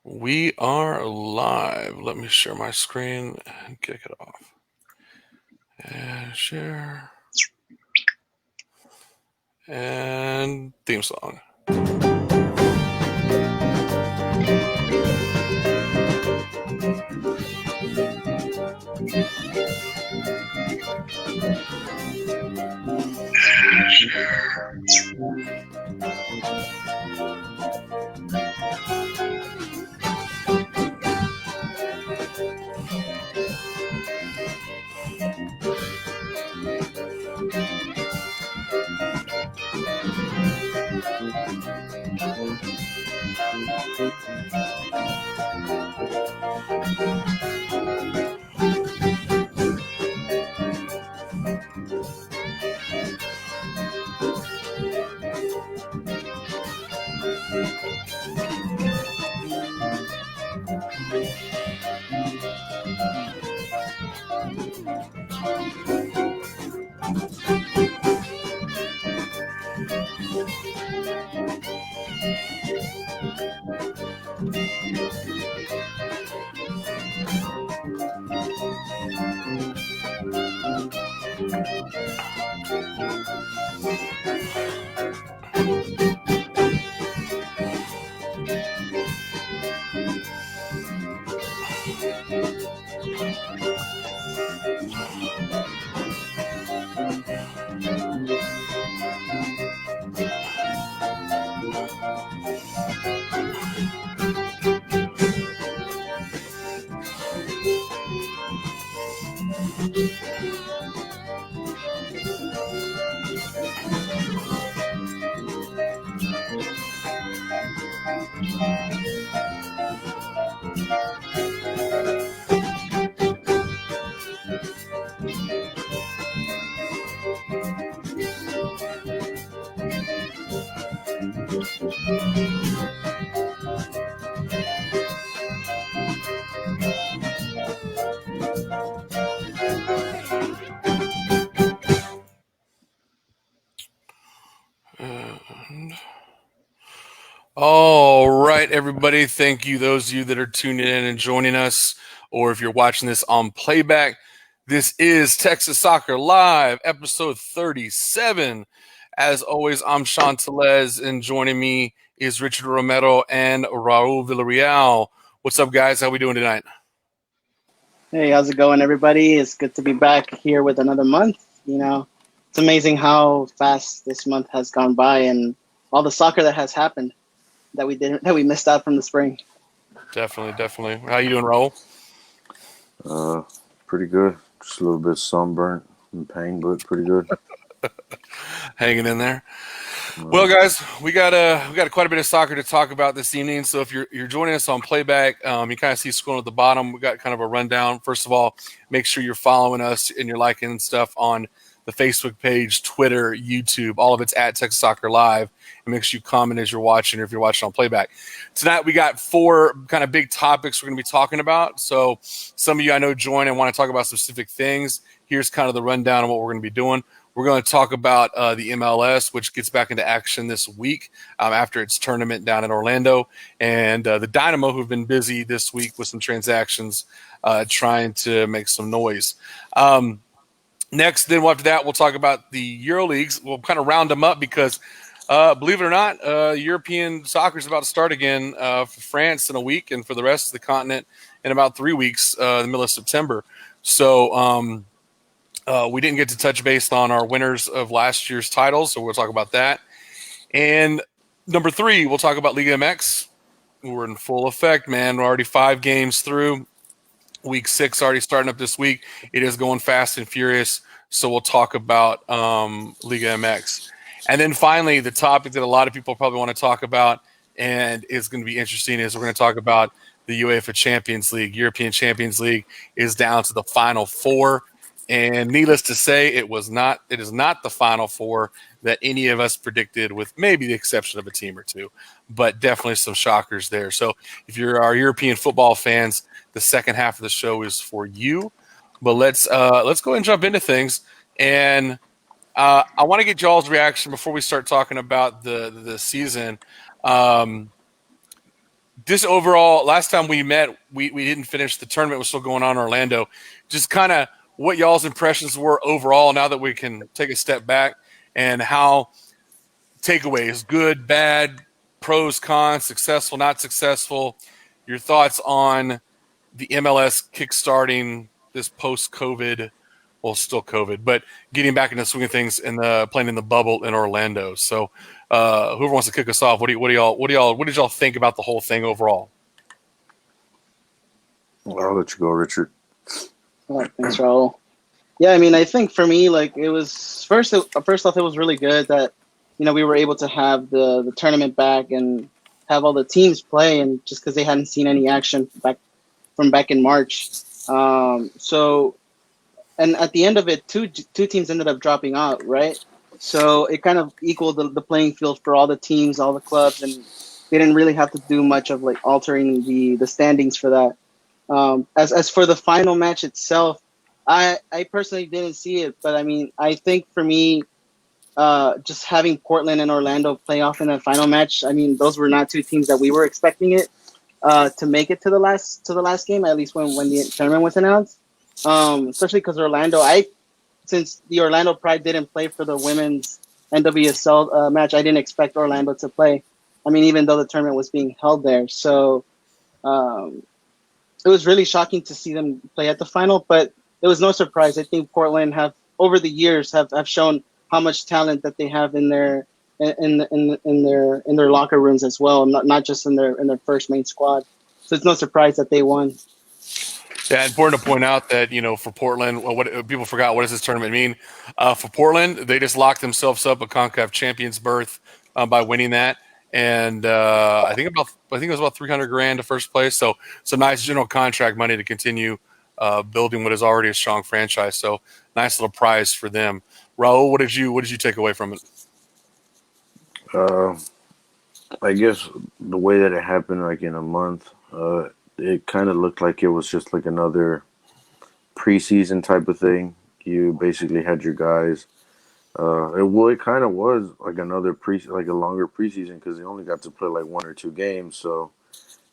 We are live. Let me share my screen and kick it off. And share. And theme song. And all right, everybody. Thank you, those of you that are tuning in and joining us, or if you're watching this on playback. This is Texas Soccer Live, episode 37. As always, I'm Sean Tellez, and joining me is Richard Romero and Raul Villarreal. What's up, guys? How we doing tonight? Hey, how's it going, everybody? It's good to be back here with another month. You know, it's amazing how fast this month has gone by and all the soccer that has happened that we missed out from the spring. Definitely. How you doing, Raul? Pretty good. Just a little bit sunburnt and pain, but pretty good. Hanging in there. Well, guys, we got quite a bit of soccer to talk about this evening. So if you're joining us on playback, you kind of see scrolling at the bottom. We got kind of a rundown. First of all, make sure you're following us and you're liking stuff on the Facebook page, Twitter, YouTube. All of it's at Texas Soccer Live. And make sure you comment as you're watching, or if you're watching on playback. Tonight we got 4 kind of big topics we're going to be talking about. So some of you I know join and want to talk about specific things. Here's kind of the rundown of what we're going to be doing. We're going to talk about the MLS, which gets back into action this week after its tournament down in Orlando, and the Dynamo, who've been busy this week with some transactions, trying to make some noise. Next, then after that, we'll talk about the EuroLeagues. We'll kind of round them up because, believe it or not, European soccer is about to start again for France in a week, and for the rest of the continent in about 3 weeks, the middle of September. So we didn't get to touch base on our winners of last year's titles, so we'll talk about that. And number 3, we'll talk about Liga MX. We're in full effect, man. We're already 5 games through. Week 6 already starting up this week. It is going fast and furious, so we'll talk about Liga MX. And then finally, the topic that a lot of people probably want to talk about and is going to be interesting is we're going to talk about the UEFA Champions League. European Champions League is down to the Final 4. And needless to say, it is not the Final 4 that any of us predicted, with maybe the exception of a team or two, but definitely some shockers there. So if you're our European football fans, the second half of the show is for you. But let's go ahead and jump into things. And I want to get y'all's reaction before we start talking about the season. Just overall, last time we met, we didn't finish. The tournament was still going on in Orlando. Just kind of what y'all's impressions were overall now that we can take a step back, and how takeaways, good, bad, pros, cons, successful, not successful, your thoughts on the MLS kickstarting this post-COVID, well, still COVID, but getting back into the swing of things and playing in the bubble in Orlando. So, whoever wants to kick us off, what did y'all think about the whole thing overall? Well, I'll let you go, Richard. All right, thanks, Raul. Yeah, I mean, I think for me, like, it was first off, it was really good that, you know, we were able to have the tournament back and have all the teams play, and just because they hadn't seen any action back in March. So, and at the end of it, two teams ended up dropping out, right? So it kind of equaled the playing field for all the teams, all the clubs, and they didn't really have to do much of like altering the standings for that. As for the final match itself, I personally didn't see it, but I mean, I think for me, just having Portland and Orlando play off in that final match, I mean, those were not two teams that we were expecting it to make it to the last game, at least when the tournament was announced. Especially because Orlando, since the Orlando Pride didn't play for the women's NWSL match, I didn't expect Orlando to play. I mean, even though the tournament was being held there, so it was really shocking to see them play at the final. But it was no surprise. I think Portland over the years have shown how much talent that they have in their locker rooms as well, not just in their first main squad. So it's no surprise that they won. Yeah, important to point out that, you know, for Portland, what people forgot, what does this tournament mean? For Portland, they just locked themselves up a CONCACAF Champions berth by winning that, and I think it was about $300,000 to first place. So some nice general contract money to continue building what is already a strong franchise. So nice little prize for them. Raul, what did you take away from it? I guess the way that it happened, like in a month, it kind of looked like it was just like another preseason type of thing. You basically had your guys. It kind of was like another like a longer preseason because they only got to play like 1 or 2 games. So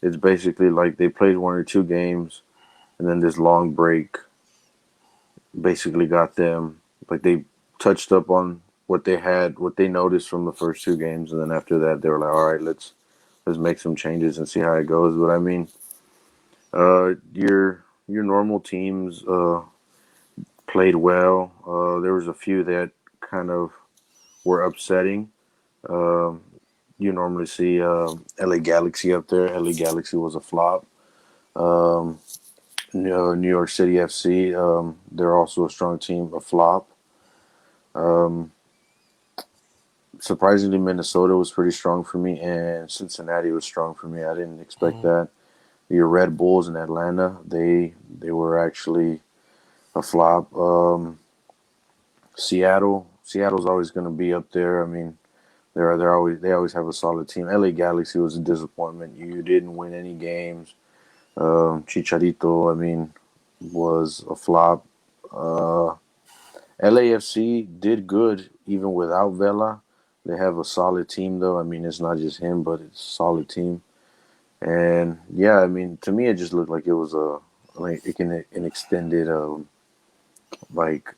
it's basically like they played 1 or 2 games, and then this long break basically got them like they touched up on what they noticed from the first 2 games, and then after that they were like, all right, let's make some changes and see how it goes. But I mean, your normal teams played well. There was a few that kind of were upsetting. You normally see LA Galaxy up there. LA Galaxy was a flop. New York City FC, they're also a strong team, a flop. Surprisingly, Minnesota was pretty strong for me, and Cincinnati was strong for me. I didn't expect that. Your Red Bulls in Atlanta, they were actually a flop. Seattle's always going to be up there. I mean, they always have a solid team. LA Galaxy was a disappointment. You didn't win any games. Chicharito, I mean, was a flop. LAFC did good even without Vela. They have a solid team, though. I mean, it's not just him, but it's a solid team. And yeah, I mean, to me, it just looked like it was an extended like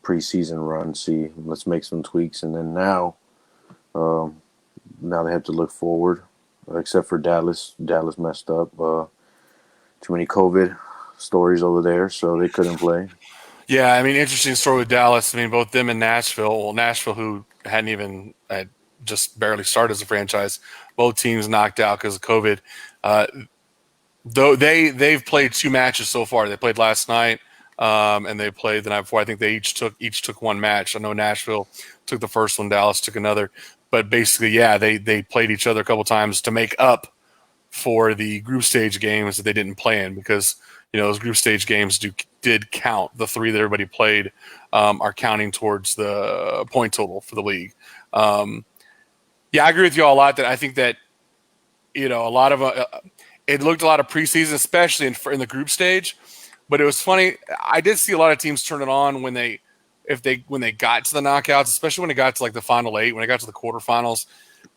preseason run. See, let's make some tweaks, and then now they have to look forward. Except for Dallas, Dallas messed up. Too many COVID stories over there, so they couldn't play. Yeah, I mean, interesting story with Dallas. I mean, both them and Nashville. Well, Nashville, who had just barely started as a franchise, both teams knocked out because of COVID. Though they've played 2 matches so far. They played last night, and they played the night before. I think they each took 1 match. I know Nashville took the first one, Dallas took another. But basically, yeah, they played each other a couple times to make up for the group stage games that they didn't play in, because you know those group stage games did count. The 3 that everybody played are counting towards the point total for the league. Yeah, I agree with you all a lot. That I think that, you know, a lot of it looked a lot of preseason, especially in the group stage. But it was funny. I did see a lot of teams turn it on when they got to the knockouts, especially when it got to like the final 8, when it got to the quarterfinals.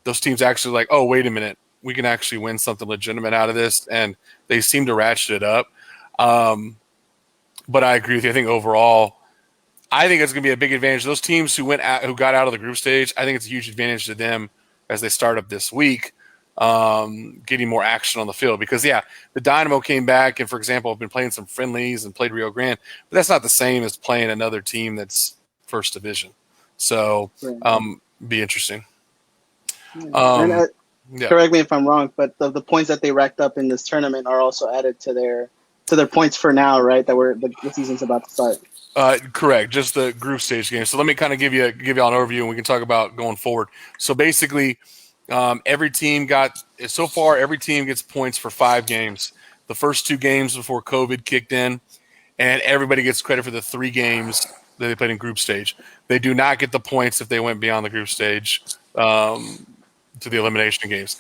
Those teams actually like, oh, wait a minute, can actually win something legitimate out of this, and they seem to ratchet it up. But I agree with you. I think overall, I think it's going to be a big advantage. Those teams who got out of the group stage, I think it's a huge advantage to them as they start up this week, getting more action on the field. Because, the Dynamo came back and, for example, have been playing some friendlies and played Rio Grande, but that's not the same as playing another team that's first division. So, be interesting. Correct me if I'm wrong, but the points that they racked up in this tournament are also added to their points for now, right? That the season's about to start. Correct, just the group stage game. So let me kind of give you all an overview, and we can talk about going forward. So basically, every team gets points for 5 games. The first 2 games before COVID kicked in, and everybody gets credit for the 3 games that they played in group stage. They do not get the points if they went beyond the group stage to the elimination games.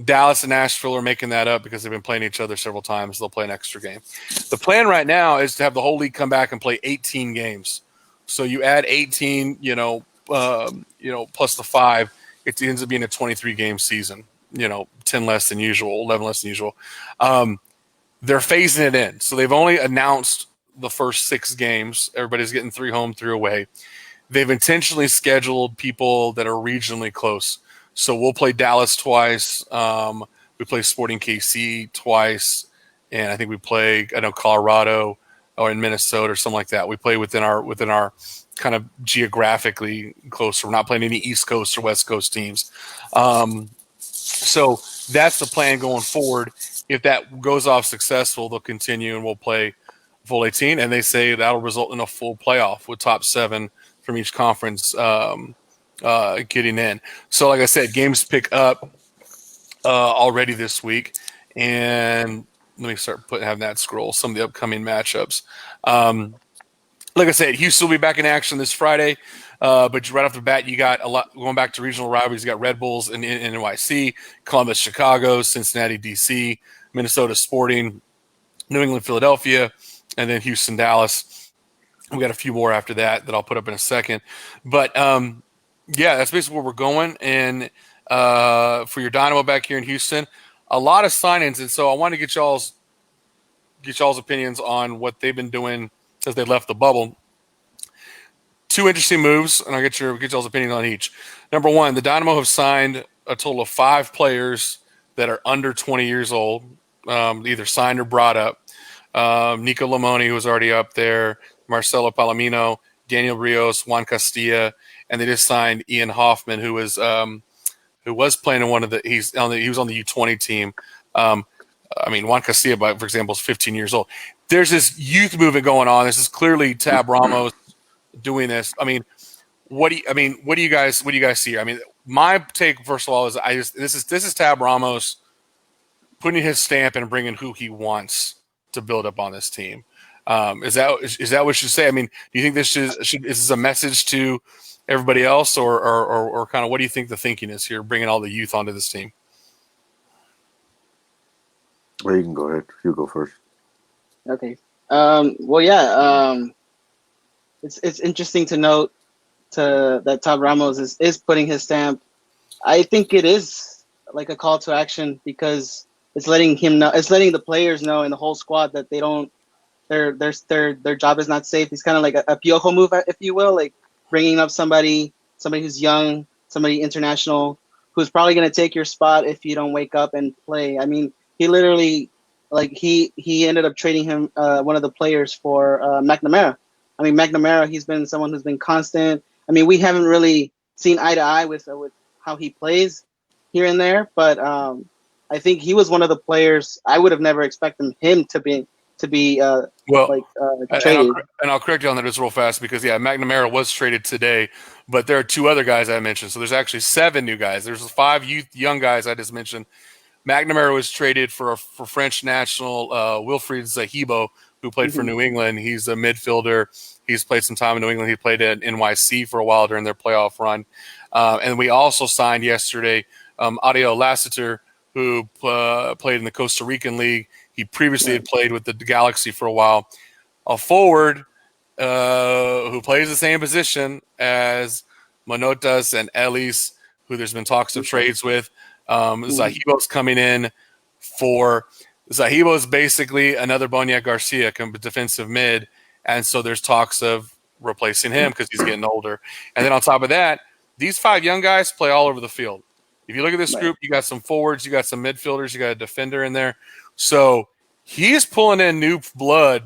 Dallas and Nashville are making that up because they've been playing each other several times. They'll play an extra game. The plan right now is to have the whole league come back and play 18 games. So you add 18, plus the 5, it ends up being a 23-game season. 10 less than usual, 11 less than usual. They're phasing it in. So they've only announced the first 6 games. Everybody's getting 3 home, 3 away. They've intentionally scheduled people that are regionally close. So we'll play Dallas twice. We play Sporting KC twice, and I think we play Colorado or in Minnesota or something like that. We play within our kind of geographically closer. We're not playing any East Coast or West Coast teams. So that's the plan going forward. If that goes off successful, they'll continue and we'll play full 18. And they say that'll result in a full playoff with top 7 from each conference getting in. So like I said, games pick up already this week, and let me start having that scroll some of the upcoming matchups. Like I said, Houston will be back in action this Friday, but right off the bat, you got a lot going back to regional rivalries. You got Red Bulls in NYC, Columbus, Chicago, Cincinnati, DC, Minnesota Sporting, New England, Philadelphia, and then Houston, Dallas. We got a few more after that I'll put up in a second, but that's basically where we're going. And for your Dynamo back here in Houston, a lot of signings. And so I want to get y'all's opinions on what they've been doing since they left the bubble. 2 interesting moves, and I'll get y'all's opinion on each. Number 1, the Dynamo have signed a total of 5 players that are under 20 years old, either signed or brought up. Nico Limoni, who was already up there, Marcelo Palomino, Daniel Rios, Juan Castilla, and they just signed Ian Hoffman, who was playing in one of he was on the U20 team. Juan Castilla, for example, is 15 years old. There's this youth movement going on. This is clearly Tab Ramos doing this. What do you guys see here? My take, first of all, is this is Tab Ramos putting his stamp and bringing who he wants to build up on this team. Is that what you should say? Do you think this is this a message to everybody else, or kind of what do you think the thinking is here, bringing all the youth onto this team? Well, you can go ahead. You go first. Okay. It's interesting to note that Tab Ramos is putting his stamp. I think it is like a call to action because it's letting him know, it's letting the players know and the whole squad that they don't, their job is not safe. It's kind of like a Piojo move, if you will, like bringing up somebody who's young, somebody international, who's probably going to take your spot if you don't wake up and play. He literally, he ended up trading him, one of the players for McNamara. McNamara, he's been someone who's been constant. We haven't really seen eye to eye with how he plays here and there, but I think he was one of the players I would have never expected him to be traded. And I'll correct you on that just real fast because McNamara was traded today, but there are 2 other guys I mentioned, so there's actually 7 new guys. There's 5 young guys I just mentioned. McNamara was traded for French national Wilfried Zahibo, who played for New England. He's a midfielder. He's played some time in New England. He played at NYC for a while during their playoff run. And we also signed yesterday Ariel Lassiter, who played in the Costa Rican League. He previously had played with the Galaxy for a while. A forward who plays the same position as Manotas and Ellis, who there's been talks of trades with. Zahibo's coming in for Zahibo is basically another Boniek Garcia defensive mid, and so there's talks of replacing him because he's getting older. And then on top of that, these 5 young guys play all over the field. If you look at this group, you got some forwards, you got some midfielders, you got a defender in there. So he's pulling in new blood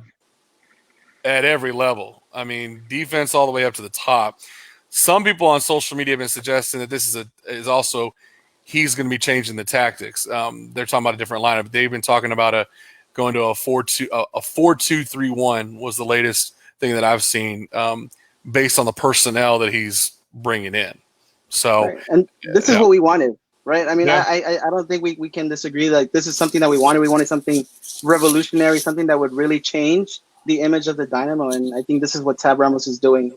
at every level. I mean, defense all the way up to the top. Some people on social media have been suggesting that this is also he's going to be changing the tactics. They're talking about a different lineup. They've been talking about going to a 4-2-3-1 was the latest thing that I've seen, based on the personnel that he's bringing in. So, and this is what we wanted, right? I mean, I don't think we can disagree. Like, this is something that we wanted. We wanted something revolutionary, something that would really change the image of the Dynamo, and I think this is what Tab Ramos is doing,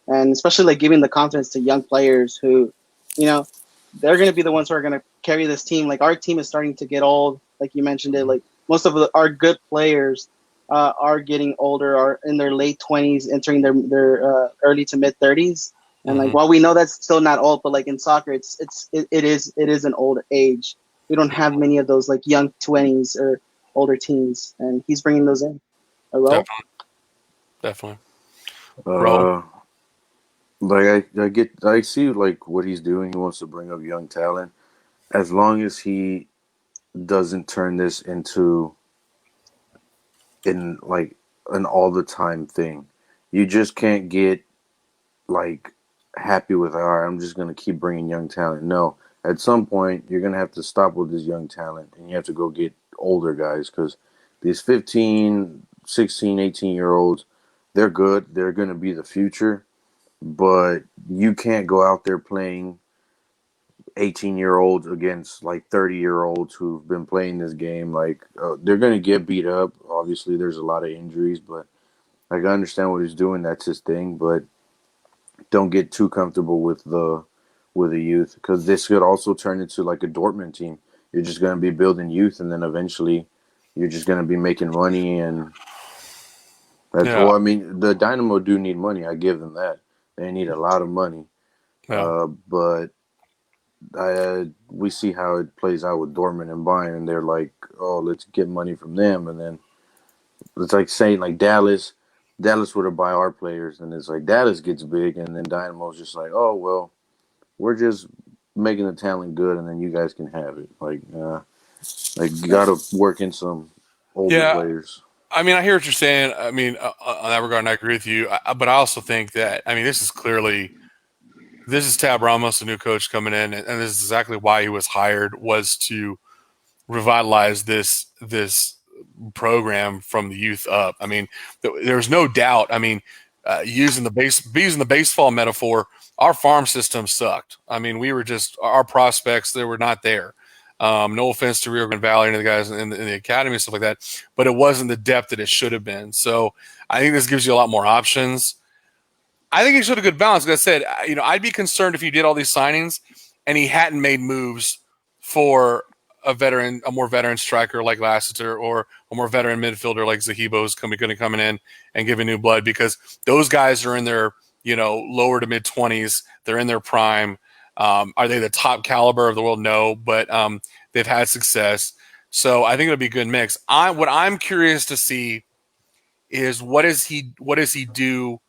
and especially like giving the confidence to young players who, they're going to be the ones who are going to carry this team. Like, our team is starting to get old, like you mentioned it. Like, most of our good players are getting older, are in their late 20s, entering their early to mid 30s. And like, while we know that's still not old, but like in soccer, it is an old age. We don't have many of those like young 20s or older teens, and he's bringing those in. Definitely. Like I see like what he's doing. He wants to bring up young talent, as long as he doesn't turn this into an all the time thing. You just can't get like happy with, all right, I'm just going to keep bringing young talent. No, at some point you're going to have to stop with this young talent, and you have to go get older guys, because these 15, 16, 18-year-olds, they're good. They're going to be the future, but you can't go out there playing 18-year-olds against like 30-year-olds who've been playing this game. Like, they're going to get beat up. Obviously, there's a lot of injuries, but like, I understand what he's doing. That's his thing, but don't get too comfortable with the youth, because this could also turn into like a Dortmund team. You're just going to be building youth, and then eventually you're just going to be making money, and that's well. I mean, the Dynamo do need money. I give them that. They need a lot of money, but we see how it plays out with Dortmund and Bayern. They're like, oh, let's get money from them, and then it's like saying like Dallas were to buy our players, and it's like Dallas gets big, and then Dynamo's just like, oh, well, we're just making the talent good, and then you guys can have it. Like you got to work in some older players. I mean, I hear what you're saying. I mean, on that regard, and I agree with you. But I also think that, I mean, this is Tab Ramos, a new coach coming in, and this is exactly why he was hired, was to revitalize this program from the youth up. I mean, there's no doubt. I mean, using the baseball metaphor, our farm system sucked. I mean, we were just, our prospects, they were not there. No offense to Rio Grande Valley and the guys in the academy and stuff like that, but it wasn't the depth that it should have been. So I think this gives you a lot more options. I think he showed a good balance. Like I said, I'd be concerned if you did all these signings and he hadn't made moves for a more veteran striker like Lassiter, or a more veteran midfielder like Zahibo is going to come in and give a new blood, because those guys are in their, lower to mid 20s. They're in their prime. Are they the top caliber of the world? No, but they've had success. So I think it'll be a good mix. What I'm curious to see is what does he do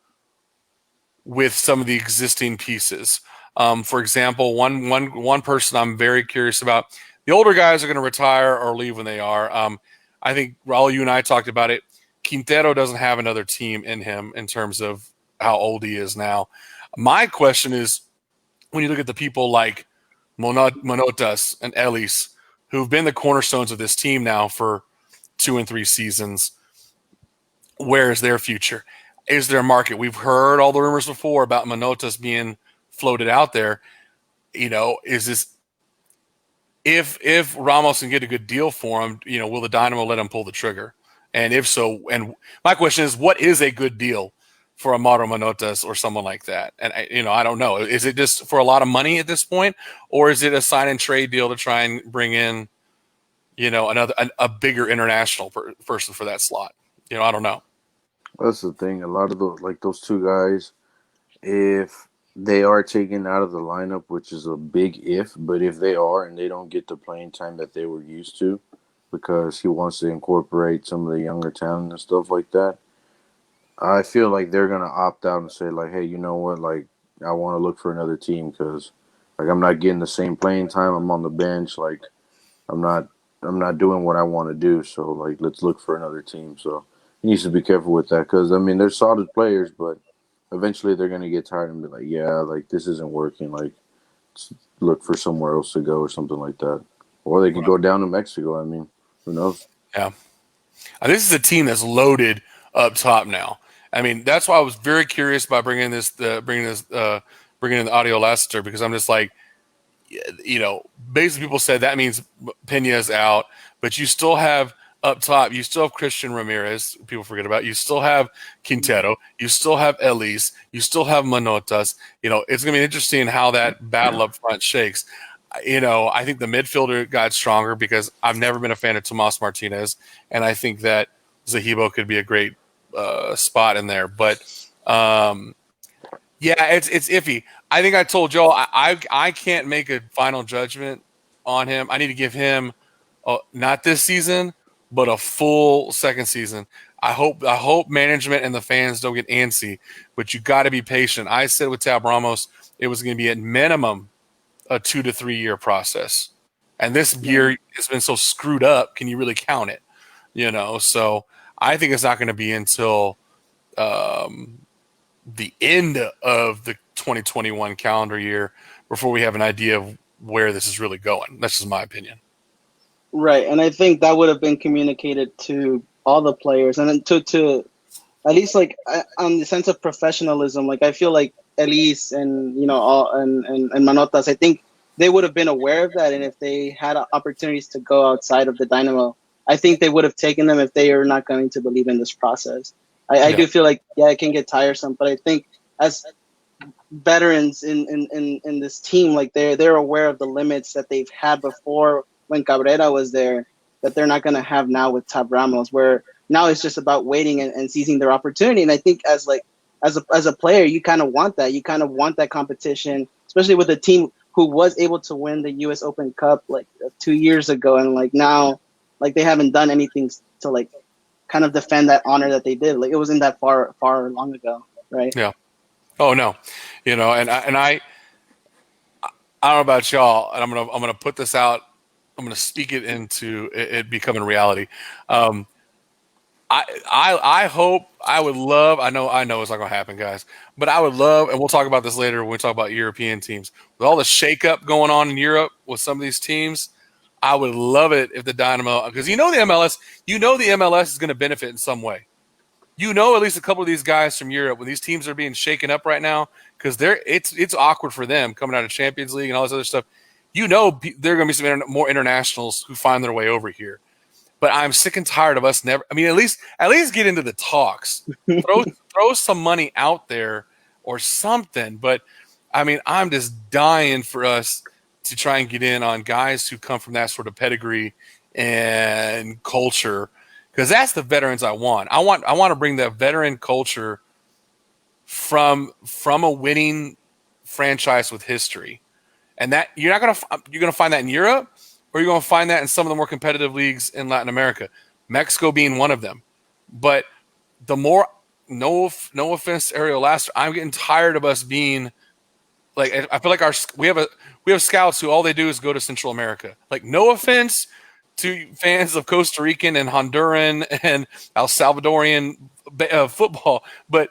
with some of the existing pieces? For example, one person I'm very curious about. The older guys are going to retire or leave when they are. I think, Raul, you and I talked about it. Quintero doesn't have another team in him in terms of how old he is now. My question is, when you look at the people like Manotas and Ellis, who've been the cornerstones of this team now for 2 and 3 seasons, where is their future? Is there a market? We've heard all the rumors before about Manotas being floated out there. Is this, if Ramos can get a good deal for him, will the Dynamo let him pull the trigger? And if so, and my question is, what is a good deal for a Mauro Manotas or someone like that? And I don't know. Is it just for a lot of money at this point, or is it a sign and trade deal to try and bring in, a bigger international person for that slot? I don't know. That's the thing. A lot of those two guys, if they are taken out of the lineup, which is a big if. But if they are and they don't get the playing time that they were used to, because he wants to incorporate some of the younger talent and stuff like that, I feel like they're gonna opt out and say like, hey, you know what, like I want to look for another team because like I'm not getting the same playing time. I'm on the bench. Like I'm not I'm not doing what I want to do. So like let's look for another team. So he needs to be careful with that because I mean they're solid players, but eventually they're gonna get tired and be like, yeah, like this isn't working. Like let's look for somewhere else to go or something like that. Or they could go down to Mexico. I mean, who knows? Yeah. This is a team that's loaded up top now. I mean, that's why I was very curious about bringing in the audio Lassiter, because I'm just like, basically people said that means Pena's out, but you still have up top, you still have Christian Ramirez, people forget about. You still have Quintero, you still have Elise, you still have Manotas. It's going to be interesting how that battle up front shakes. I think the midfielder got stronger because I've never been a fan of Tomas Martinez, and I think that Zahibo could be a great spot in there. But yeah, it's iffy. I think I told Joel I can't make a final judgment on him. I need to give him not this season, but a full second season. I hope management and the fans don't get antsy, but you got to be patient. I said with Tab Ramos, it was going to be at minimum a 2 to 3 year process, and this year has been so screwed up. Can you really count it? So I think it's not going to be until the end of the 2021 calendar year before we have an idea of where this is really going. That's just my opinion. Right, and I think that would have been communicated to all the players, and then to at least like on the sense of professionalism. Like I feel like Elise and all and Manotas, I think they would have been aware of that, and if they had opportunities to go outside of the Dynamo, I think they would have taken them if they are not going to believe in this process. I do feel like it can get tiresome, but I think as veterans in this team, like they're aware of the limits that they've had before when Cabrera was there, that they're not going to have now with Tab Ramos, where now it's just about waiting and seizing their opportunity. And I think as a player, you kind of want that. You kind of want that competition, especially with a team who was able to win the U.S. Open Cup like 2 years ago, and like now, like they haven't done anything to like kind of defend that honor that they did. Like it wasn't that far long ago, right? Yeah. Oh no, and I don't know about y'all, and I'm gonna put this out. I'm gonna speak it into it becoming reality. I hope, I would love. I know it's not gonna happen, guys, but I would love, and we'll talk about this later when we talk about European teams. With all the shakeup going on in Europe with some of these teams, I would love it if the Dynamo, because the MLS is going to benefit in some way. At least a couple of these guys from Europe, when these teams are being shaken up right now, because it's awkward for them coming out of Champions League and all this other stuff. There are going to be some more internationals who find their way over here. But I'm sick and tired of us never. I mean, at least get into the talks. throw some money out there or something. But I mean, I'm just dying for us to try and get in on guys who come from that sort of pedigree and culture, because that's the veterans I want. I want to bring that veteran culture from a winning franchise with history, and that you're going to find that in Europe, or you're going to find that in some of the more competitive leagues in Latin America, Mexico being one of them. But the more, no offense to Ariel Laster, I'm getting tired of us being like, I feel like we have scouts who all they do is go to Central America. Like, no offense to fans of Costa Rican and Honduran and El Salvadorian football, but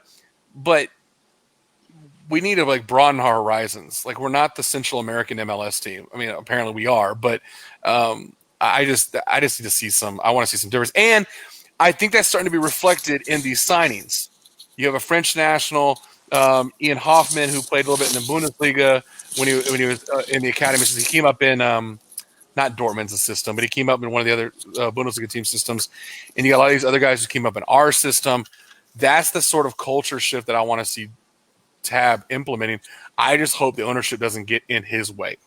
we need to like broaden our horizons. Like, we're not the Central American MLS team. I mean, apparently we are, but I just need to see some. I want to see some difference, and I think that's starting to be reflected in these signings. You have a French national, Ian Hoffman, who played a little bit in the Bundesliga when he was in the academy. So he came up in not Dortmund's system, but he came up in one of the other Bundesliga team systems. And you got a lot of these other guys who came up in our system. That's the sort of culture shift that I want to see Tab implementing. I just hope the ownership doesn't get in his way.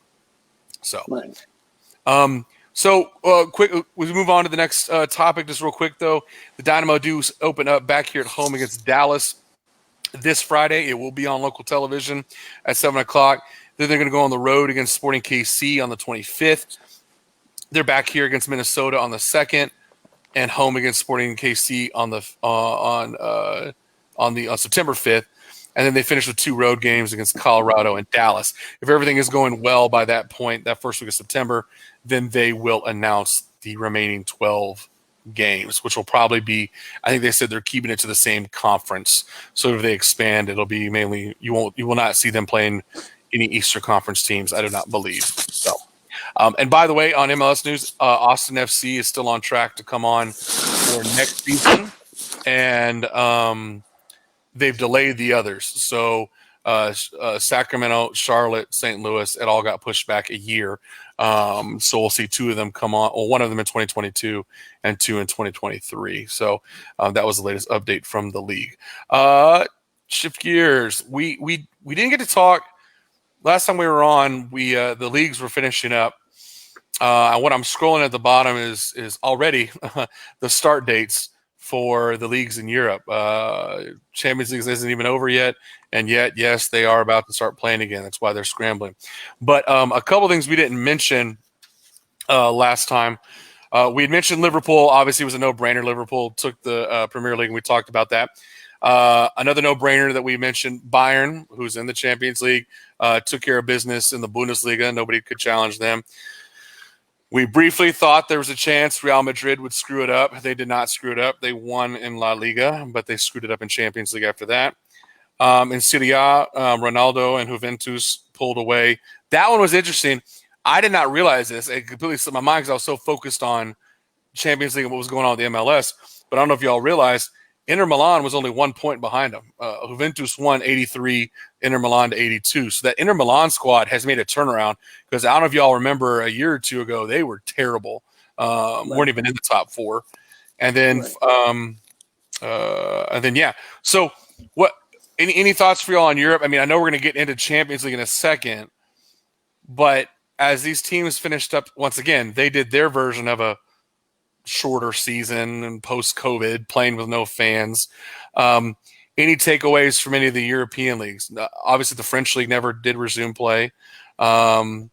So, right. Quick, we move on to the next topic. Just real quick though, the Dynamo do open up back here at home against Dallas this Friday. It will be on local television at 7 o'clock. Then they're going to go on the road against Sporting KC on the 25th. They're back here against Minnesota on the 2nd, and home against Sporting KC on September 5th. And then they finish with 2 road games against Colorado and Dallas. If everything is going well by that point, that first week of September, then they will announce the remaining 12 games, which will probably be, I think they said they're keeping it to the same conference. So if they expand, it'll be mainly, you will not see them playing any Eastern Conference teams, I do not believe. So, and by the way, on MLS news, Austin FC is still on track to come on for next season. And, they've delayed the others. So Sacramento, Charlotte, St. Louis, it all got pushed back a year. So we'll see 2 of them come on, or 1 of them in 2022 and 2 in 2023. So that was the latest update from the league. Shift gears. We didn't get to talk last time we were on. The leagues were finishing up. What I'm scrolling at the bottom is already the start dates for the leagues in Europe. Champions League isn't even over yet, and yet, yes, they are about to start playing again. That's why they're scrambling. But a couple things we didn't mention last time. We had mentioned Liverpool. Obviously, it was a no-brainer. Liverpool took the Premier League, and we talked about that. Another no-brainer that we mentioned, Bayern, who's in the Champions League, took care of business in the Bundesliga. Nobody could challenge them. We briefly thought there was a chance Real Madrid would screw it up. They did not screw it up. They won in La Liga, but they screwed it up in Champions League after that. In Serie A, Ronaldo and Juventus pulled away. That one was interesting. I did not realize this. It completely slipped my mind because I was so focused on Champions League and what was going on with the MLS. But I don't know if y'all realized, Inter Milan was only 1 point behind them. Juventus won 83, Inter Milan to 82. So that Inter Milan squad has made a turnaround because I don't know if y'all remember a year or 2 ago, they were terrible. Weren't even in the top 4. And then, yeah. So what, any thoughts for y'all on Europe? I mean, I know we're going to get into Champions League in a second, but as these teams finished up, once again, they did their version of a shorter season and post-COVID, playing with no fans. Any takeaways from any of the European leagues? Obviously, the French league never did resume play. But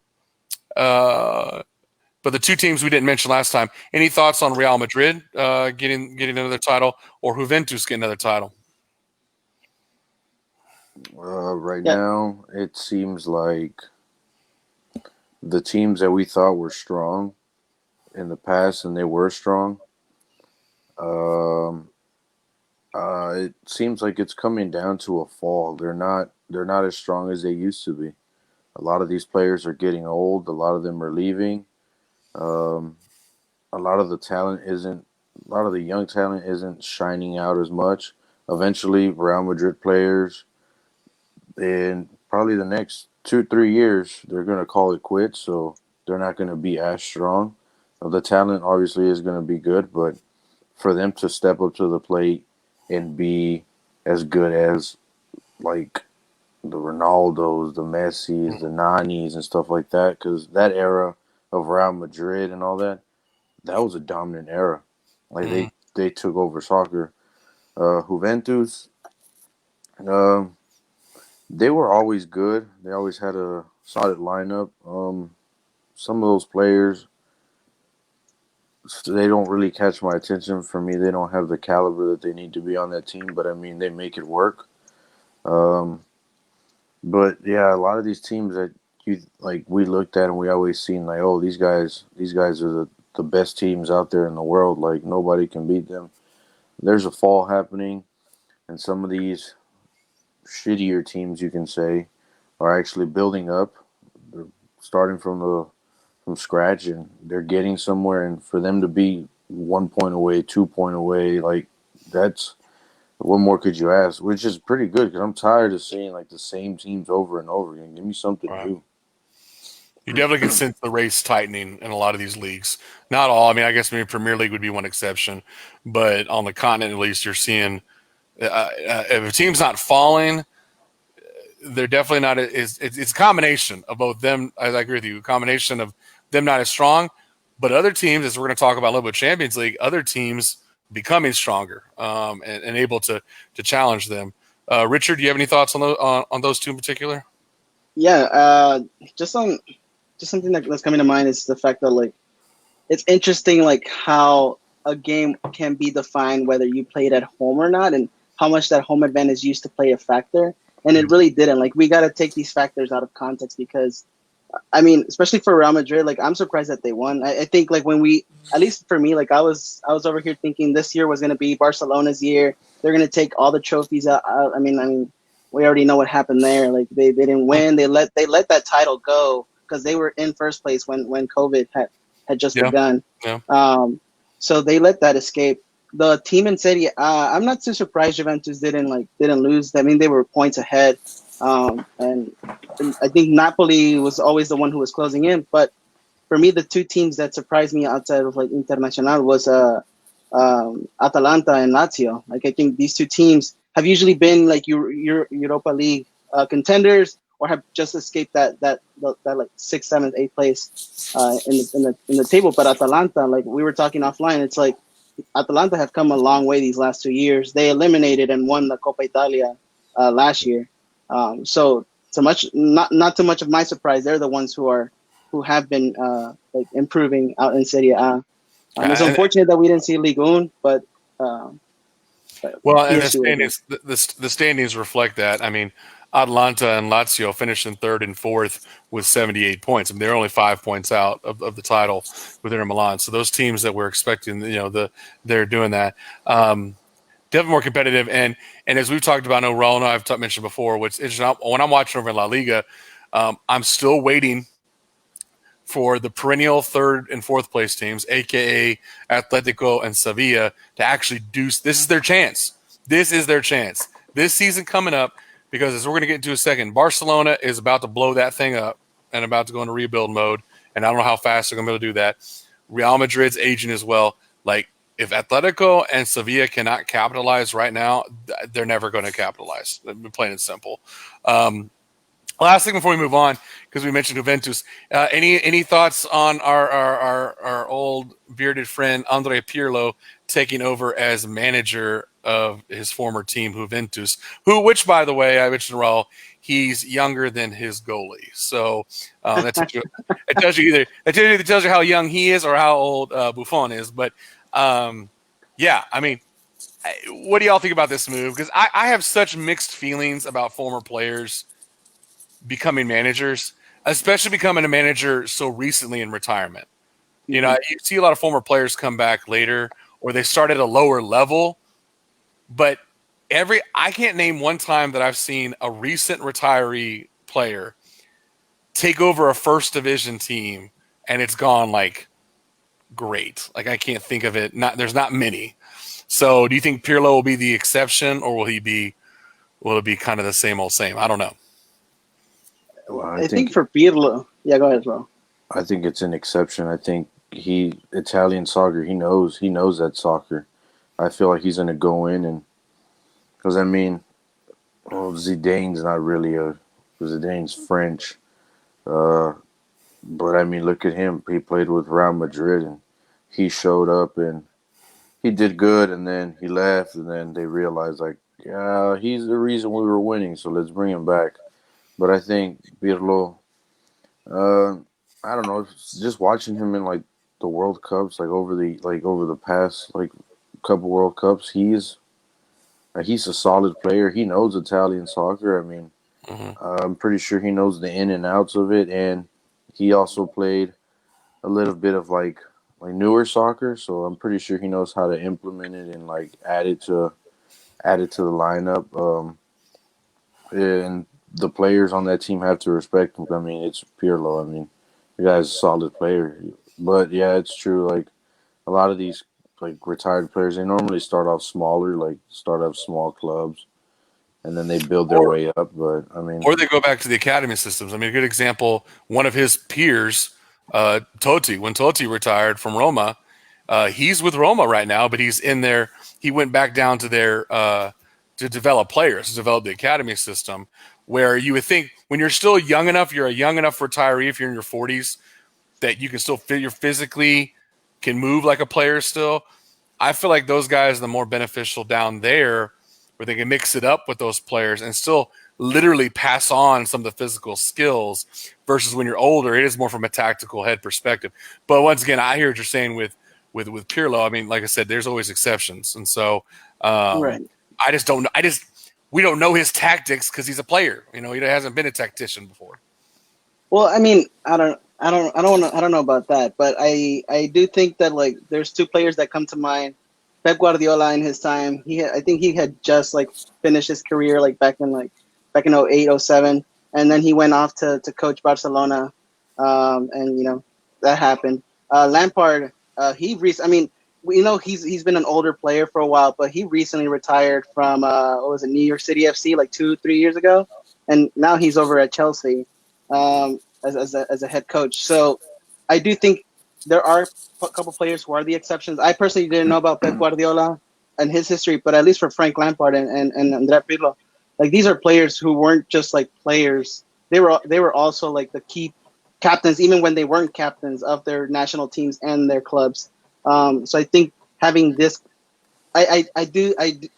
the 2 teams we didn't mention last time, any thoughts on Real Madrid getting another title or Juventus getting another title? Right now, it seems like the teams that we thought were strong in the past, and they were strong, it seems like it's coming down to a fall. They're not as strong as they used to be. A lot of these players are getting old. A lot of them are leaving. A lot of the young talent isn't shining out as much. Eventually, Real Madrid players, in probably the next 2-3 years, they're going to call it quits. So they're not going to be as strong. The talent obviously is going to be good, but for them to step up to the plate and be as good as like the Ronaldos, the Messis, the Nanis, and stuff like that, because that era of Real Madrid and all that, that was a dominant era. Like they took over soccer. Juventus, they were always good. They always had a solid lineup. Some of those players, they don't really catch my attention. For me, they don't have the caliber that they need to be on that team, but I mean, they make it work. But yeah, a lot of these teams that we looked at and we always seen like, oh, these guys are the best teams out there in the world. Like nobody can beat them. There's a fall happening, and some of these shittier teams, you can say, are actually building up. They're starting from scratch, and they're getting somewhere. And for them to be 1 point away, 2 point away, like that's, what more could you ask? Which is pretty good because I'm tired of seeing like the same teams over and over again. Give me something new. You definitely can sense the race tightening in a lot of these leagues. Not all. I mean, I guess maybe Premier League would be one exception, but on the continent at least, you're seeing if a team's not falling, they're definitely not. It's a combination of both them. I agree with you. A combination of them not as strong, but other teams, as we're going to talk about a little bit, Champions League, other teams becoming stronger and able to challenge them. Richard, do you have any thoughts on those two in particular? Yeah, just something that's coming to mind is the fact that like it's interesting like how a game can be defined whether you played at home or not, and how much that home advantage used to play a factor. And it really didn't. Like we got to take these factors out of context because, I mean, especially for Real Madrid, like I'm surprised that they won. I think like when we, at least for me, like I was over here thinking this year was going to be Barcelona's year. They're going to take all the trophies out. I mean, we already know what happened there. Like they didn't win. They let that title go because they were in first place when COVID had just begun. Yeah. So they let that escape. The team in Serie A, I'm not too surprised Juventus didn't lose. I mean, they were points ahead. And I think Napoli was always the one who was closing in. But for me, the two teams that surprised me outside of like Internacional was Atalanta and Lazio. Like I think these two teams have usually been like Europa League contenders, or have just escaped that like 6th, 7th, 8th place in the table. But Atalanta, like we were talking offline, it's like Atalanta have come a long way these last 2 years. They eliminated and won the Coppa Italia last year. So much, not too much of my surprise. They're the ones who have been like improving out in Serie A. It's unfortunate that we didn't see Ligue 1, but well, and the standings reflect that. I mean, Atalanta and Lazio finished in 3rd and 4th with 78 points. I mean, they're only 5 points out of the title with Inter Milan. So those teams that we're expecting, they're doing that. Definitely more competitive. And as we've talked about, Raul and I've mentioned before, what's interesting, when I'm watching over in La Liga, I'm still waiting for the perennial 3rd and 4th place teams, a.k.a. Atletico and Sevilla, to actually do – this is their chance. This is their chance. This season coming up, because as we're going to get into a second, Barcelona is about to blow that thing up and about to go into rebuild mode, and I don't know how fast they're going to be able to do that. Real Madrid's aging as well. Like, if Atletico and Sevilla cannot capitalize right now, they're never going to capitalize. Plain and simple. Last thing before we move on, because we mentioned Juventus, any thoughts on our old bearded friend Andrea Pirlo taking over as manager of his former team Juventus, which by the way, I mentioned Raul, he's younger than his goalie. So that tells you how young he is or how old Buffon is. But yeah, I mean, what do y'all think about this move? Because I have such mixed feelings about former players becoming managers, especially becoming a manager so recently in retirement. You know, you see a lot of former players come back later, or they start at a lower level. But I can't name one time that I've seen a recent retiree player take over a first division team and it's gone like great. Like I can't think of it. There's not many. So do you think Pirlo will be the exception, or will it be kind of the same old same? I don't know. Well, I think for Pirlo, yeah, go ahead, bro. I think it's an exception. I think Italian soccer, he knows that soccer. I feel like he's going to go in and, because I mean, Zidane's not really Zidane's French, but I mean, look at him. He played with Real Madrid and he showed up and he did good, and then he left, and then they realized like, yeah, he's the reason we were winning, so let's bring him back. But I think Pirlo, I don't know, just watching him in like the World Cups, over the past like couple World Cups, he's a solid player. He knows Italian soccer. I mean, I'm pretty sure he knows the in and outs of it, and he also played a little bit of like newer soccer. So I'm pretty sure he knows how to implement it and like add it to the lineup. And the players on that team have to respect him. I mean, it's Pirlo. I mean, the guy's a solid player. But yeah, it's true. Like a lot of these like retired players, they normally start off smaller, like start off small clubs, and then they build their way up. But I mean, or they go back to the academy systems. I mean, a good example, one of his peers, Totti, when Totti retired from Roma, he's with Roma right now, but he's in there. He went back down to their to develop players, to develop the academy system, where you would think when you're still young enough, you're a young enough retiree if you're in your 40s, that you can still physically can move like a player still. I feel like those guys are the more beneficial down there where they can mix it up with those players and still literally pass on some of the physical skills versus when you're older, it is more from a tactical head perspective. But once again, I hear what you're saying with Pirlo. I mean, like I said, there's always exceptions. And so Right. I just don't know. We don't know his tactics because he's a player. You know, he hasn't been a tactician before. Well, I mean, I don't know about that, but I do think that like there's two players that come to mind. Pep Guardiola in his time, I think he had just like finished his career like back in 08, 07, and then he went off to coach Barcelona, and you know that happened. Lampard, I mean, he's been an older player for a while, but he recently retired from what was it, New York City FC like 2-3 years ago, and now he's over at Chelsea as a head coach. So I do think there are a couple players who are the exceptions. I personally didn't know about Pep Guardiola and his history, but at least for Frank Lampard and Andrea Pirlo, like these are players who weren't just like players. They were also like the key captains, even when they weren't captains of their national teams and their clubs. So I think having this, I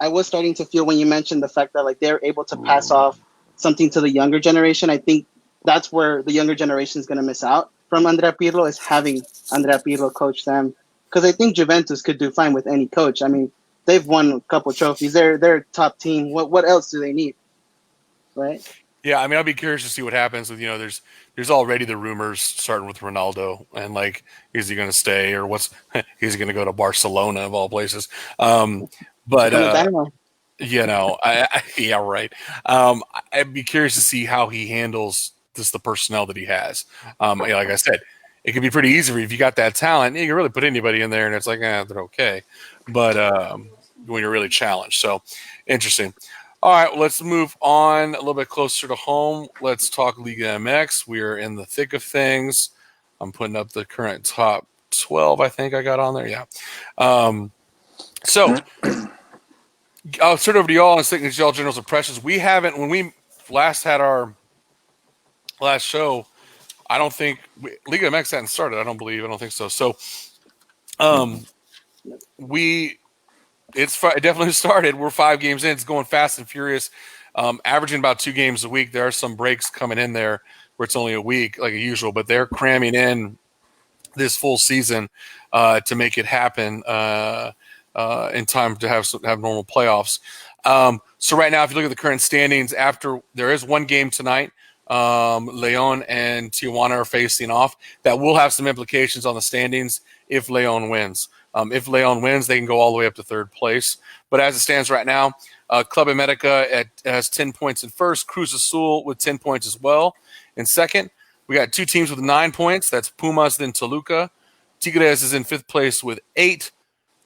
was starting to feel when you mentioned the fact that like they're able to pass off something to the younger generation. I think that's where the younger generation is going to miss out from Andrea Pirlo, is having Andrea Pirlo coach them. Because I think Juventus could do fine with any coach. I mean, they've won a couple trophies. They're a top team. What else do they need, right? Yeah, I mean, I'll be curious to see what happens with, there's already the rumors starting with Ronaldo and like, is he going to stay or is he going to go to Barcelona of all places? But yeah, right. I'd be curious to see how he handles the personnel that he has. Like I said, it could be pretty easy if you got that talent. You can really put anybody in there, and it's like, they're okay. But when you're really challenged, so interesting. All right, let's move on a little bit closer to home. Let's talk Liga MX. We are in the thick of things. I'm putting up the current top 12. I think I got on there. Yeah. So I'll turn it over to y'all and think y'all general impressions. We haven't, when we last had our last show, I don't think Liga MX hadn't started. I don't think so. So, it definitely started. We're 5 games in. It's going fast and furious. Averaging about 2 games a week. There are some breaks coming in there where it's only a week, like usual, but they're cramming in this full season to make it happen in time to have normal playoffs. So right now, if you look at the current standings, after there is 1 game tonight. Leon and Tijuana are facing off. That will have some implications on the standings if Leon wins. If Leon wins, they can go all the way up to 3rd place. But as it stands right now, Club America has 10 points in first. Cruz Azul with 10 points as well in second. We got 2 teams with 9 points. That's Pumas, then Toluca. Tigres is in 5th place with 8.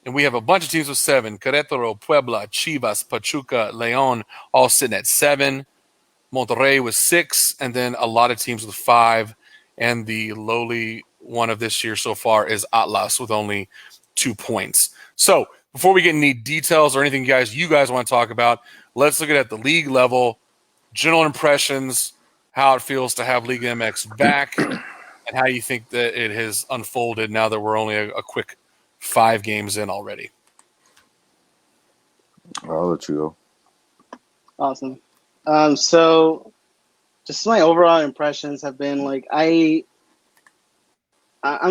And we have a bunch of teams with 7. Querétaro, Puebla, Chivas, Pachuca, Leon, all sitting at 7. Monterrey with 6, and then a lot of teams with 5. And the lowly one of this year so far is Atlas with only 2 points. So before we get any details or anything you guys want to talk about, let's look at the league level, general impressions, how it feels to have Liga MX back, and how you think that it has unfolded now that we're only a quick 5 games in already. I'll let you go. Awesome. So just my overall impressions have been like I'm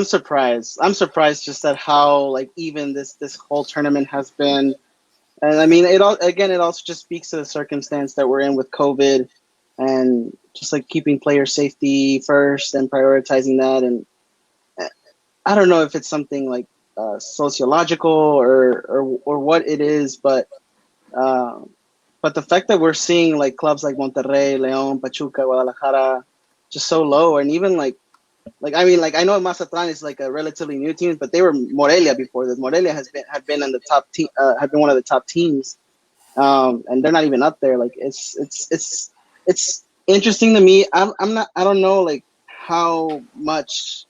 surprised. I'm surprised just at how like even this whole tournament has been. And I mean, it also just speaks to the circumstance that we're in with COVID and just like keeping player safety first and prioritizing that. And I don't know if it's something like sociological or what it is, but the fact that we're seeing like clubs like Monterrey, León, Pachuca, Guadalajara just so low, and even like I mean, like I know Mazatlán is like a relatively new team, but they were Morelia before this. Morelia had been in the top team, had been one of the top teams, and they're not even up there. Like it's interesting to me. I don't know like how much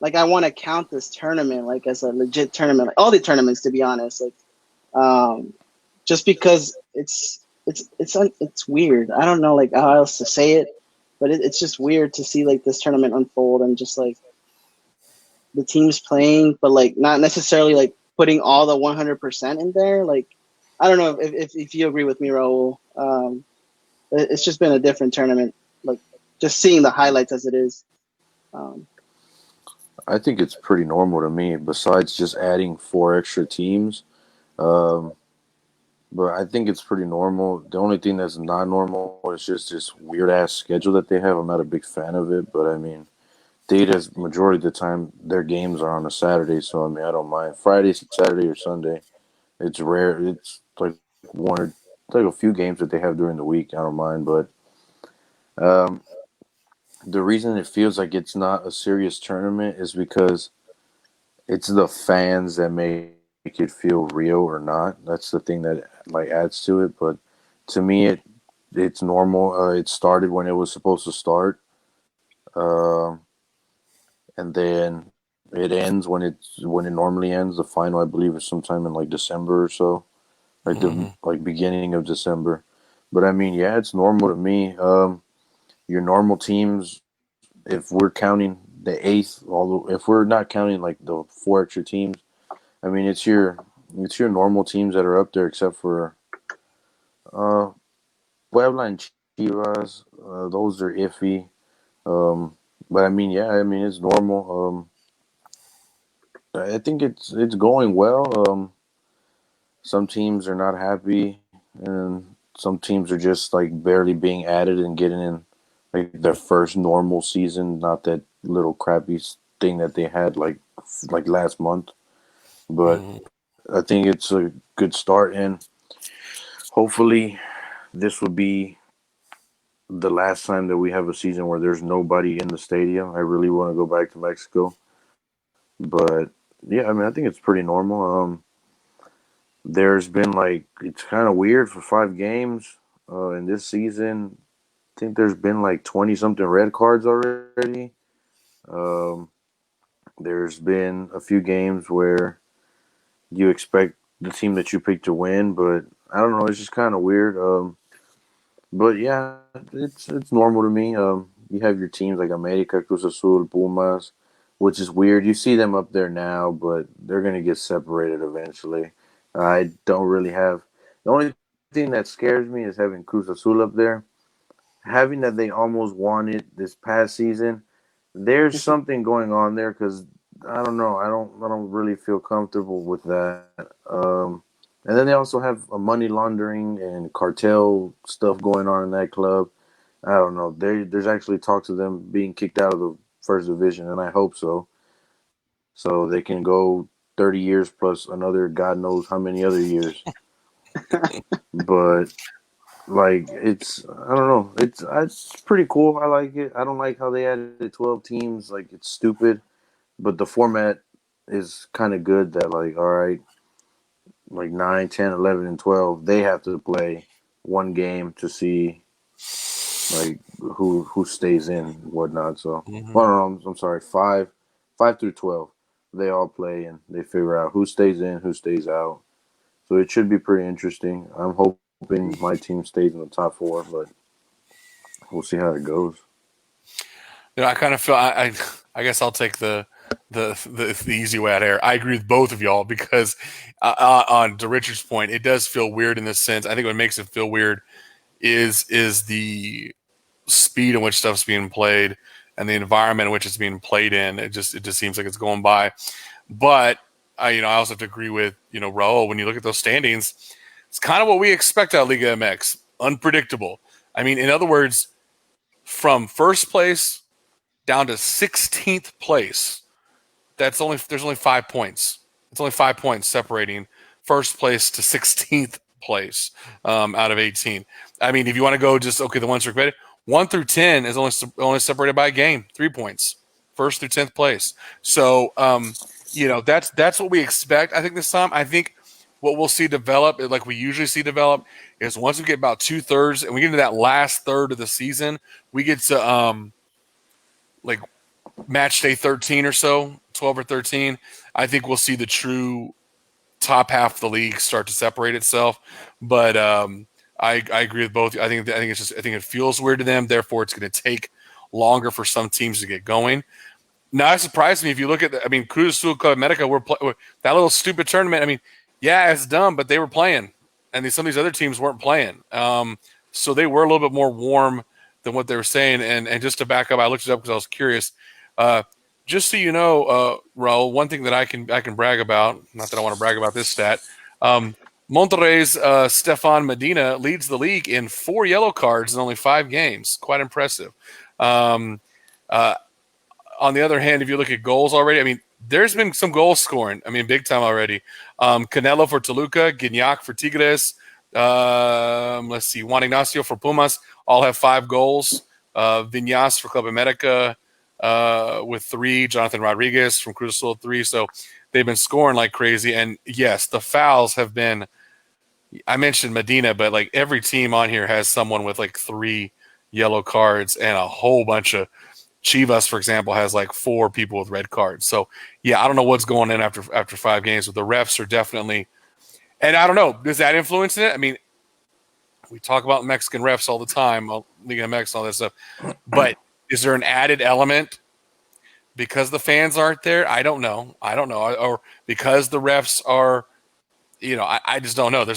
like I want to count this tournament like as a legit tournament, like all the tournaments to be honest, like just because it's weird. I don't know like how else to say it, but it's just weird to see like this tournament unfold and just like the teams playing, but like not necessarily like putting all the 100% in there. Like I don't know if you agree with me, Raul. It's just been a different tournament. Like just seeing the highlights as it is. Um, I think it's pretty normal to me. Besides just adding 4 extra teams, um, but I think it's pretty normal. The only thing that's not normal is just this weird ass schedule that they have. I'm not a big fan of it, but I mean, Data's majority of the time their games are on a Saturday, so I mean I don't mind Friday, Saturday, or Sunday. It's rare. It's like one or like a few games that they have during the week. I don't mind, but um, the reason it feels like it's not a serious tournament is because it's the fans that make it feel real or not. That's the thing that like adds to it. But to me, it's normal. It started when it was supposed to start, um, and then it ends when it normally ends. The final, I believe, is sometime in like December or so, like the Mhm. like beginning of December. But I mean, yeah, it's normal to me. Your normal teams, if we're counting the eighth, although if we're not counting like the 4 extra teams, I mean it's your normal teams that are up there, except for uh, Puebla and Chivas. Those are iffy. But I mean, yeah, I mean it's normal. I think it's going well. Some teams are not happy, and some teams are just like barely being added and getting in like their first normal season, not that little crappy thing that they had like last month. But Mhm. I think it's a good start, and hopefully this will be the last time that we have a season where there's nobody in the stadium. I really want to go back to Mexico, but yeah, I mean I think it's pretty normal. There's been like it's kind of weird for 5 games in this season. I think there's been like 20 something red cards already. Um, there's been a few games where you expect the team that you pick to win, but I don't know. It's just kind of weird. But yeah, it's normal to me. You have your teams like America, Cruz Azul, Pumas, which is weird. You see them up there now, but they're gonna get separated eventually. I don't really have the only thing that scares me is having Cruz Azul up there. Having that they almost won it this past season, there's something going on there because I don't know. I don't really feel comfortable with that. And then they also have a money laundering and cartel stuff going on in that club. I don't know. There's actually talks of them being kicked out of the first division, and I hope so, so they can go 30 years plus another God knows how many other years. But like it's I don't know. It's pretty cool. I like it. I don't like how they added 12 teams. Like it's stupid, but the format is kind of good. That like all right, like 9, 10, 11, and 12, they have to play one game to see like who stays in and whatnot. So Mhm. well, no, I'm sorry, 5 through 12, they all play and they figure out who stays in, who stays out. So it should be pretty interesting. I'm hoping my team stays in the top 4, but we'll see how it goes. I kind of feel I guess I'll take the easy way out here. I agree with both of y'all because on to Richard's point, it does feel weird in this sense. I think what makes it feel weird is the speed in which stuff's being played and the environment in which it's being played in. It just seems like it's going by. But I also have to agree with Raul. When you look at those standings, it's kind of what we expect out of Liga MX. Unpredictable. I mean, in other words, from first place down to 16th place, there's only 5 points. It's only 5 points separating first place to 16th place out of 18. I mean, if you want to go just the ones who are rated 1 through 10 is only separated by a game, 3 points, first through 10th place. So that's what we expect. I think this time. I think what we'll see develop, like we usually see develop, is once we get about 2/3 and we get into that last third of the season, we get to like match day 13 or so, 12 or 13, I think we'll see the true top half of the league start to separate itself. But I agree with both. I think it feels weird to them. Therefore, it's going to take longer for some teams to get going. Now, it surprised me if you look at Cruz Azul Club America, that little stupid tournament. I mean, yeah, it's dumb, but they were playing. and some of these other teams weren't playing. So they were a little bit more warm than what they were saying. And just to back up, I looked it up because I was curious. Just so you know, Raul, one thing that I can brag about, not that I want to brag about this stat, Monterrey's Stefan Medina leads the league in 4 yellow cards in only 5 games. Quite impressive. On the other hand, if you look at goals already, I mean, there's been some goal scoring. I mean, big time already. Canelo for Toluca, Guignac for Tigres. Let's see, Juan Ignacio for Pumas. All have 5 goals. Viñas for Club America with 3. Jonathan Rodriguez from Cruz Azul 3. So they've been scoring like crazy. And yes, the fouls have been. I mentioned Medina, but like every team on here has someone with like 3 yellow cards and a whole bunch of. Chivas, for example, has like 4 people with red cards. So, yeah, I don't know what's going in after 5 games, but the refs are definitely – and I don't know. Does that influence it? I mean, we talk about Mexican refs all the time, Liga MX and all that stuff. But is there an added element because the fans aren't there? I don't know. Or because the refs are – I just don't know. There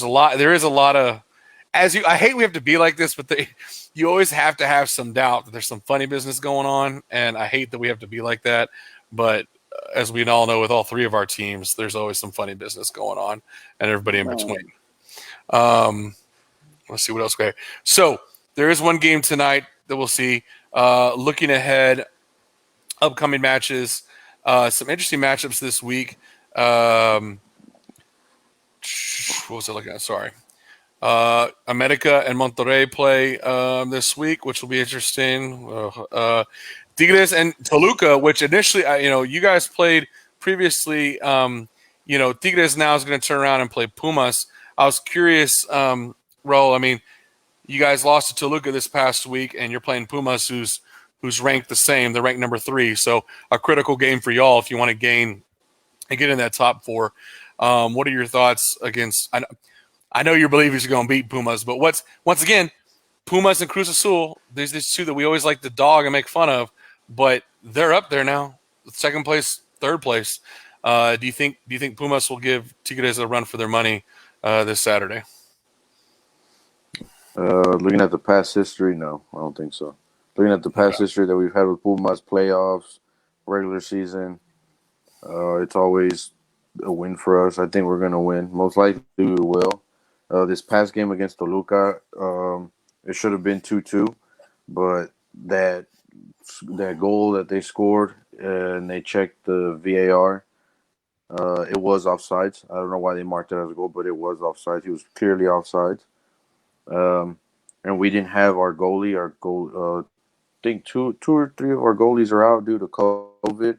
is a lot of – I hate we have to be like this, but you always have to have some doubt that there's some funny business going on, and I hate that we have to be like that. But as we all know, with all 3 of our teams, there's always some funny business going on, and everybody in between. Let's see what else we have. So there is one game tonight that we'll see. Looking ahead, upcoming matches, some interesting matchups this week. What was I looking at? Sorry. America and Monterrey play this week, which will be interesting. Tigres and Toluca, which initially, you guys played previously. Tigres now is going to turn around and play Pumas. I was curious, Raul. I mean, you guys lost to Toluca this past week, and you're playing Pumas, who's ranked the same. They're ranked number 3, so a critical game for y'all if you want to gain and get in that top 4. What are your thoughts against? I know you believe he's going to beat Pumas, but once again, Pumas and Cruz Azul, there's these 2 that we always like to dog and make fun of, but they're up there now, 2nd place, 3rd place. Do you think Pumas will give Tigres a run for their money this Saturday? Looking at the past history, no, I don't think so. Looking at the past history that we've had with Pumas, playoffs, regular season, it's always a win for us. I think we're going to win. Most likely we will. This past game against Toluca, it should have been 2-2, but that goal that they scored and they checked the VAR, it was offsides. I don't know why they marked it as a goal, but it was offsides. He was clearly offsides. And we didn't have our goalie. I think 2 or 3 of our goalies are out due to COVID.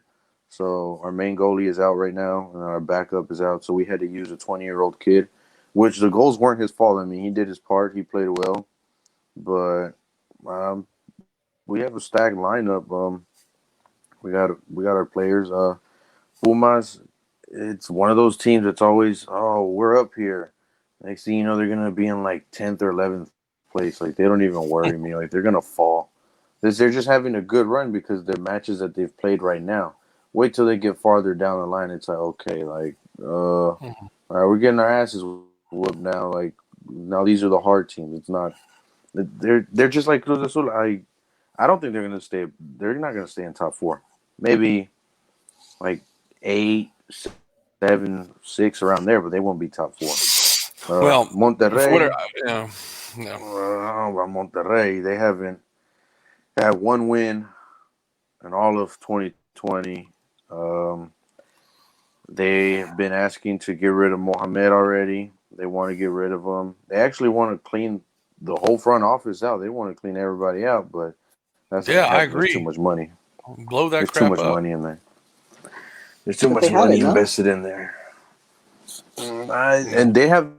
So our main goalie is out right now, and our backup is out. So we had to use a 20-year-old kid. Which the goals weren't his fault. I mean, he did his part. He played well. But we have a stacked lineup. We got our players. Pumas, it's one of those teams that's always, we're up here. Next thing you know, they're going to be in like 10th or 11th place. Like, they don't even worry me. Like, they're going to fall. They're just having a good run because they're matches that they've played right now. Wait till they get farther down the line. It's like, okay, like, all right, we're getting our asses whooped now. Like, now these are the hard teams. It's not. They're just like Cruz Azul. I don't think they're gonna stay. They're not gonna stay in top 4. Maybe like 8, 7, 6 around there, but they won't be top 4. Well, Monterrey. Yeah. Monterrey. They haven't had one win in all of 2020. They've been asking to get rid of Mohamed already. They want to get rid of him. They actually want to clean the whole front office out. They want to clean everybody out, but I agree. There's too much money. Blow that There's crap too much up. money in there. There's too But much they have money it, no? invested in there. And they're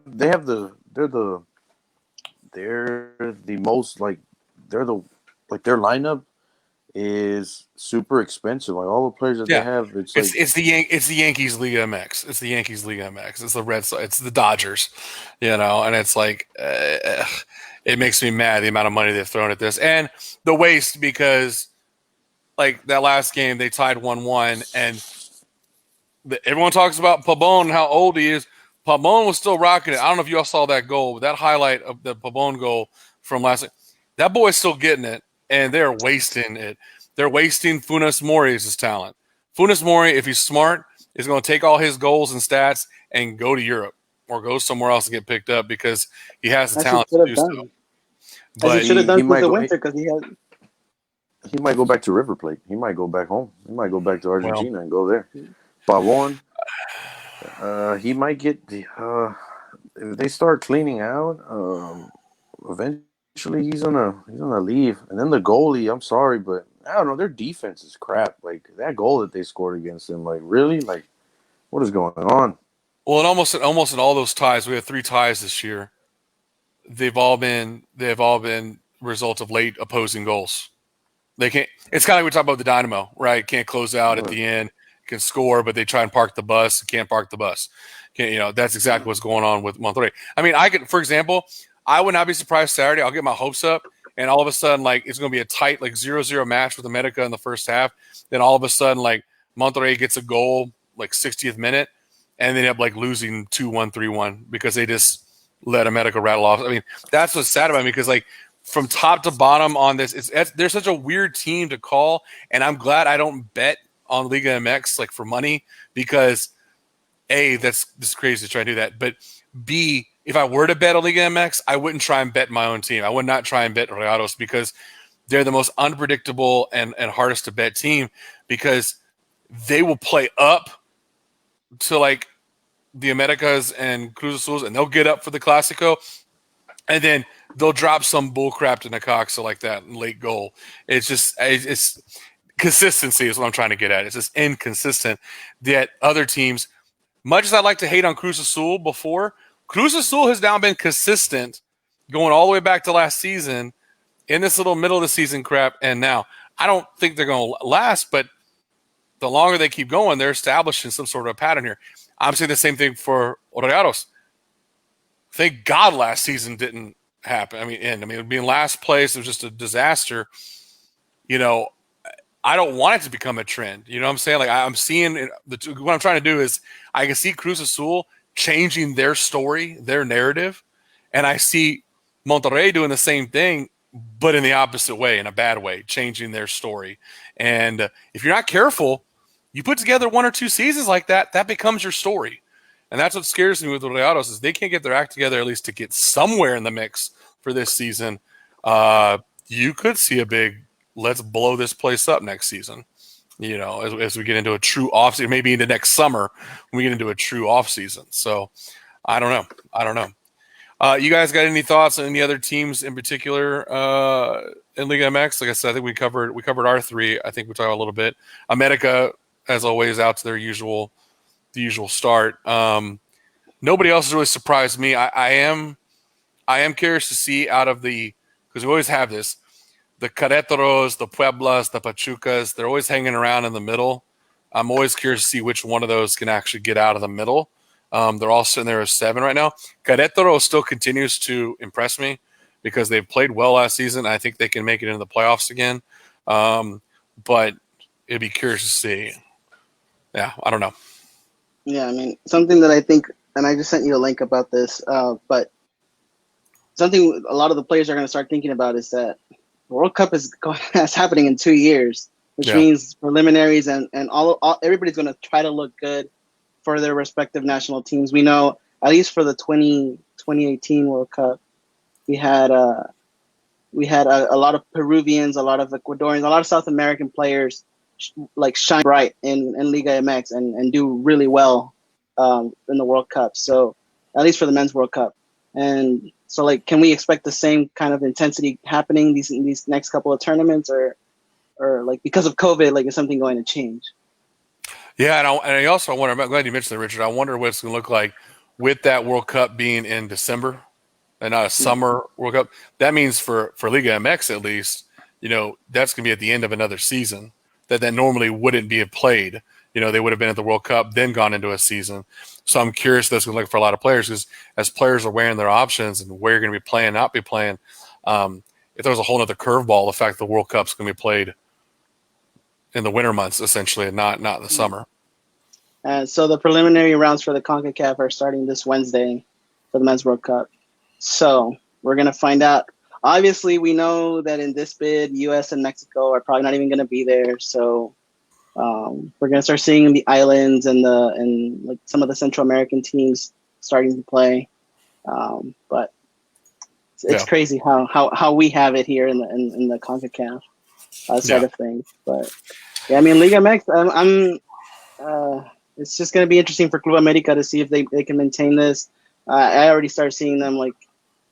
the most like their lineup is super expensive. Like all the players that they have, it's the Yankees Liga MX. It's the Yankees Liga MX. It's the Red Sox. It's the Dodgers. And it's like it makes me mad the amount of money they've thrown at this and the waste because like that last game they tied 1-1 and everyone talks about Pabon how old he is. Pabon was still rocking it. I don't know if you all saw that goal, but that highlight of the Pabon goal from last night, that boy's still getting it, and they're wasting it. They're wasting Funes Mori's talent. Funes Mori, if he's smart, is going to take all his goals and stats and go to Europe or go somewhere else and get picked up because he has the talent to do so. But he should have done for the winter because he might go back to River Plate. He might go back home. He might go back to Argentina and go there. Pavon, he might get if they start cleaning out. Eventually, he's gonna leave. And then the goalie, I'm sorry, but I don't know. Their defense is crap. Like that goal that they scored against them. Like really, like what is going on? Well, and almost in all those ties, we have 3 ties this year. They've all been results of late opposing goals. They can't. It's kind of like we talk about the Dynamo, right? Can't close out at the end, can score, but they try and park the bus. Can't park the bus. That's exactly what's going on with Monterrey. I mean, for example, I would not be surprised Saturday. I'll get my hopes up, and all of a sudden, like it's going to be a tight, like 0-0 match with America in the first half. Then all of a sudden, like Monterrey gets a goal, like 60th minute, and they end up like losing 2-1, 3-1 because they just let America rattle off. I mean, that's what's sad about me because like. From top to bottom on this, they're such a weird team to call, and I'm glad I don't bet on Liga MX like for money because A, that's crazy to try to do that, but B, if I were to bet on Liga MX, I wouldn't try and bet my own team. I would not try and bet Rayados because they're the most unpredictable and hardest to bet team because they will play up to like the Americas and Cruz Azules, and they'll get up for the Clásico, and then they'll drop some bullcrap to Necaxa like that late goal. It's just it's consistency is what I'm trying to get at. It's just inconsistent. That other teams, much as I like to hate on Cruz Azul before, Cruz Azul has now been consistent going all the way back to last season in this little middle of the season crap. And now I don't think they're going to last, but the longer they keep going, they're establishing some sort of a pattern here. I'm saying the same thing for Rayados. Thank God last season didn't happen. I mean, being last place, it was just a disaster. I don't want it to become a trend. You know what I'm saying? Like I'm seeing what I'm trying to do is I can see Cruz Azul changing their story, their narrative, and I see Monterrey doing the same thing, but in the opposite way, in a bad way, changing their story. And if you're not careful, you put together 1 or 2 seasons like that, that becomes your story. And that's what scares me with the Rayados is they can't get their act together at least to get somewhere in the mix for this season. You could see a big let's blow this place up next season, as we get into a true offseason, maybe into next summer when we get into a true offseason. So I don't know. You guys got any thoughts on any other teams in particular in Liga MX? Like I said, I think we covered our 3. I think we talked a little bit. America, as always, out to the usual start. Nobody else has really surprised me. I am curious to see out of because we always have this, the Querétaros, the Pueblas, the Pachucas, they're always hanging around in the middle. I'm always curious to see which one of those can actually get out of the middle. They're all sitting there as 7 right now. Querétaro still continues to impress me because they've played well last season. I think they can make it into the playoffs again. But it'd be curious to see. Yeah, I don't know. Yeah, I mean, something that I think, and I just sent you a link about this, but something a lot of the players are going to start thinking about is that the World Cup is happening in 2 years, which means preliminaries and everybody's going to try to look good for their respective national teams. We know, at least for the 2018 World Cup, we had a lot of Peruvians, a lot of Ecuadorians, a lot of South American players shine bright in Liga MX and do really well in the World Cup. So at least for the men's World Cup. And so can we expect the same kind of intensity happening these next couple of tournaments or because of COVID, is something going to change? Yeah. And I also wonder, I'm glad you mentioned that, Richard. I wonder what it's going to look like with that World Cup being in December and not a summer World Cup. That means for Liga MX, at least, that's going to be at the end of another season that normally wouldn't be played. They would have been at the World Cup, then gone into a season. So I'm curious that's going to look for a lot of players because as players are weighing their options and where you're going to be playing, not be playing, if there was a whole other curveball, the fact that the World Cup's going to be played in the winter months, essentially, and not in the summer. So the preliminary rounds for the CONCACAF are starting this Wednesday for the Men's World Cup. So we're going to find out. Obviously, we know that in this bid, U.S. and Mexico are probably not even going to be there. So we're going to start seeing the islands and like some of the Central American teams starting to play. But it's crazy how we have it here in the CONCACAF side of things. But yeah, I mean, Liga MX, it's just going to be interesting for Club America to see if they can maintain this. I already started seeing them like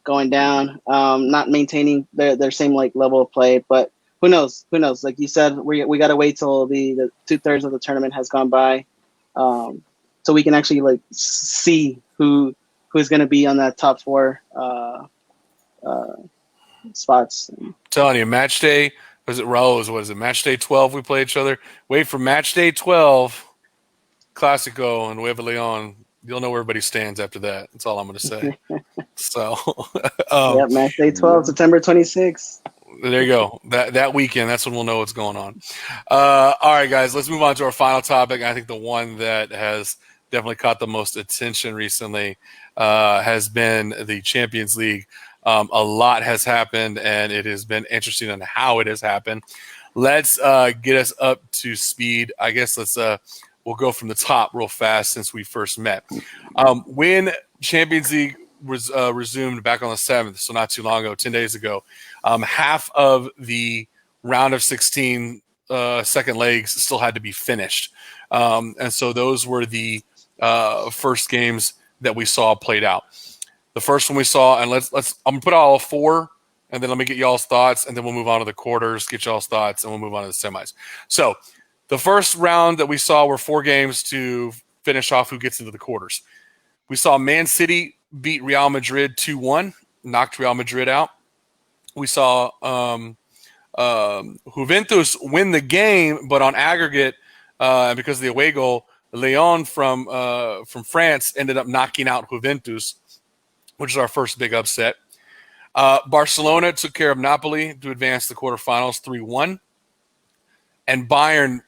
going down, not maintaining their same like level of play. But who knows? Who knows? Like you said, we got to wait till the 2/3 of the tournament has gone by, so we can actually like see who's going to be on that top 4 spots. I'm telling you, match day, was it Rose? What is it? Match day 12, we play each other. Wait for match day 12, Clasico and Nuevo Leon. You'll know where everybody stands after that. That's all I'm going to say. So, match day 12, September 26th. There you go. That weekend, that's when we'll know what's going on. All right, guys, let's move on to our final topic. I think the one that has definitely caught the most attention recently has been the Champions League. A lot has happened, and it has been interesting on how it has happened. Let's get us up to speed. I guess we'll go from the top real fast since we first met. When Champions League was resumed back on the 7th, so not too long ago, 10 days ago, half of the round of 16 second legs still had to be finished. And so those were the first games that we saw played out. The first one we saw, and I'm gonna put out all 4, and then let me get y'all's thoughts, and then we'll move on to the quarters, get y'all's thoughts, and we'll move on to the semis. So the first round that we saw were 4 games to finish off who gets into the quarters. We saw Man City beat Real Madrid 2-1, knocked Real Madrid out. We saw Juventus win the game, but on aggregate, because of the away goal, Lyon from France ended up knocking out Juventus, which is our first big upset. Barcelona took care of Napoli to advance the quarterfinals 3-1. And Bayern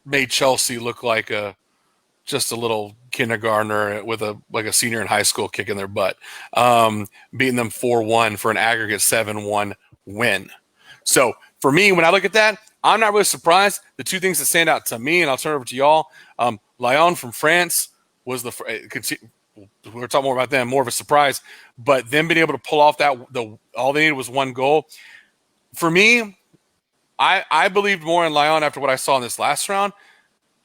made Chelsea look like just a little kindergartner with a senior in high school kicking their butt, beating them 4-1 for an aggregate 7-1 win. So for me, when I look at that, I'm not really surprised. The 2 things that stand out to me, and I'll turn it over to y'all, Lyon from France was we'll talk more about them, more of a surprise, but them being able to pull off all they needed was 1 goal. For me, I believed more in Lyon after what I saw in this last round.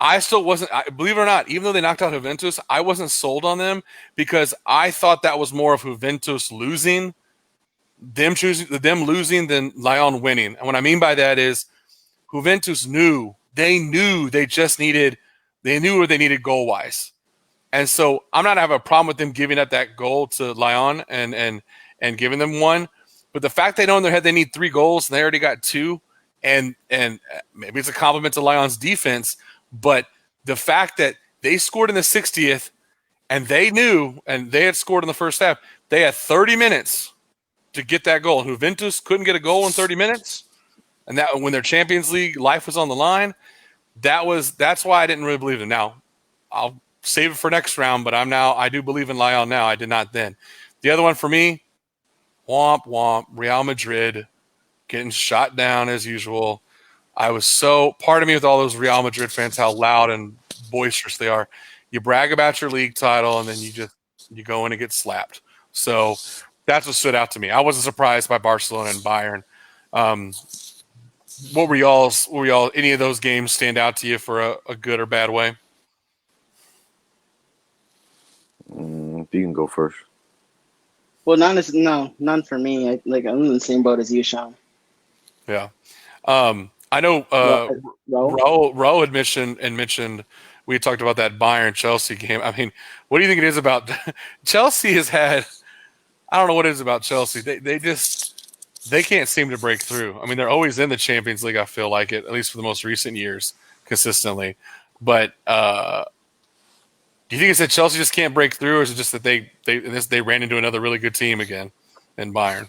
I still wasn't, believe it or not, even though they knocked out Juventus, I wasn't sold on them because I thought that was more of Juventus losing, them losing than Lyon winning. And what I mean by that is Juventus knew they knew what they needed goal-wise. And so I'm not having a problem with them giving up that goal to Lyon and giving them 1. But the fact they know in their head they need 3 goals and they already got 2, and maybe it's a compliment to Lyon's defense, but the fact that they scored in the 60th and they knew, and they had scored in the first half, they had 30 minutes to get that goal. And Juventus couldn't get a goal in 30 minutes. And that when their Champions League life was on the line, that's why I didn't really believe them. Now, I'll save it for next round, but I do believe in Lyon now. I did not then. The other one for me, womp womp, Real Madrid getting shot down as usual. I was part of me with all those Real Madrid fans, how loud and boisterous they are. You brag about your league title and then you go in and get slapped. So that's what stood out to me. I wasn't surprised by Barcelona and Bayern. What were y'all, any of those games stand out to you for a good or bad way? You can go first. Well, none for me. I'm in the same boat as you, Sean. Yeah. I know Raul had mentioned we had talked about that Bayern-Chelsea game. I mean, what do you think it is about Chelsea has had – I don't know what it is about Chelsea. They can't seem to break through. I mean, they're always in the Champions League, I feel like it, at least for the most recent years, consistently. But do you think it's that Chelsea just can't break through, or is it just that they ran into another really good team again in Bayern?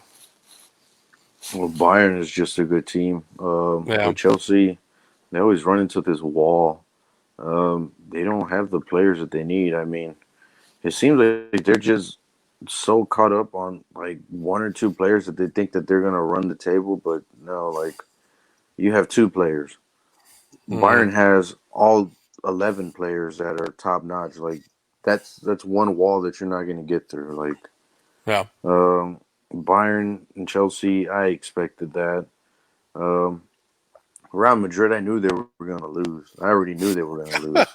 Well, Bayern is just a good team. With Chelsea, they always run into this wall. They don't have the players that they need. I mean, it seems like they're just so caught up on like one or two players that they think that they're gonna run the table, but no, like you have two players. Hmm. Bayern has all 11 players that are top notch. Like that's one wall that you're not gonna get through. Like Yeah. um, Bayern and Chelsea, I expected that. Um, Real Madrid, I knew they were gonna lose. I already knew they were gonna lose.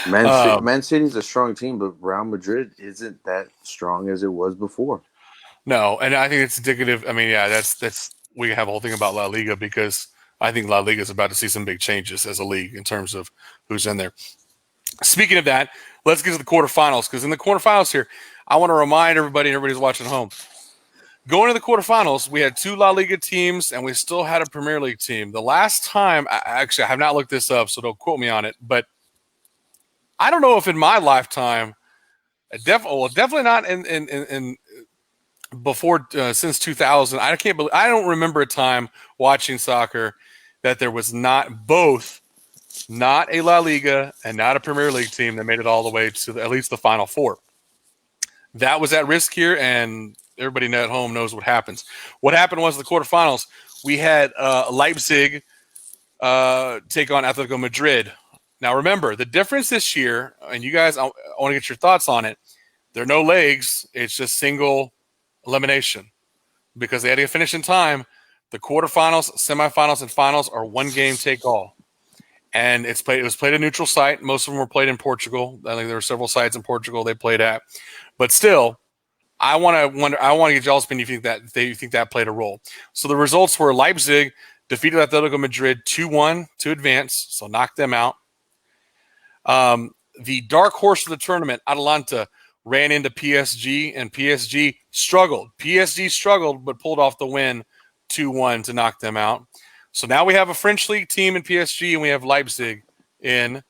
Um, Man City's a strong team, but Real Madrid isn't that strong as it was before. no, and I think it's indicative. I mean, yeah, that's we have a whole thing about La Liga because I think La Liga is about to see some big changes as a league in terms of who's in there. Speaking of that, let's get to the quarterfinals because in the quarterfinals here, I want to remind everybody, and everybody's watching at home, going to the quarterfinals, we had two La Liga teams and we still had a Premier League team. The last time, actually, I have not looked this up, so don't quote me on it, but I don't know if in my lifetime, definitely not in before since 2000. I don't remember a time watching soccer that there was not a La Liga and not a Premier League team that made it all the way to at least the Final Four. That was at risk here, and everybody at home knows what happens. What happened was the quarterfinals. We had Leipzig take on Atletico Madrid. Now, remember, the difference this year, and you guys, I want to get your thoughts on it. There are no legs. It's just single elimination because they had to finish in time. The quarterfinals, semifinals, and finals are one game take all. And it was played at a neutral site. Most of them were played in Portugal. I think there were several sites in Portugal they played at. But still, I want to get y'all's opinion if you think that played a role. So the results were Leipzig defeated Atletico Madrid 2-1 to advance, so knocked them out. The dark horse of the tournament, Atalanta, ran into PSG, and PSG struggled. PSG struggled, but pulled off the win 2-1 to knock them out. So now we have a French league team in PSG, and we have Leipzig in.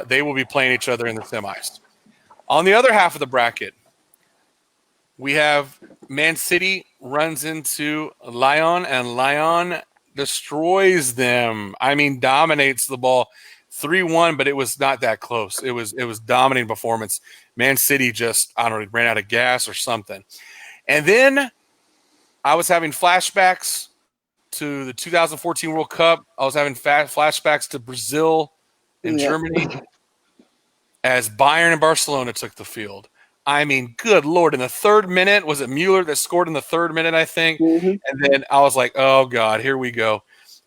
They will be playing each other in the semis. On the other half of the bracket, we have Man City runs into Lyon, and Lyon destroys them. I mean, dominates the ball 3-1, but it was not that close. It was dominating performance. Man City just, I don't know, ran out of gas or something. And then I was having flashbacks to the 2014 World Cup. I was having flashbacks to Brazil and Germany as Bayern and Barcelona took the field. I mean, good Lord. In the third minute, was it Mueller that scored in the third minute, I think? Mm-hmm. And then I was like, oh, God, here we go.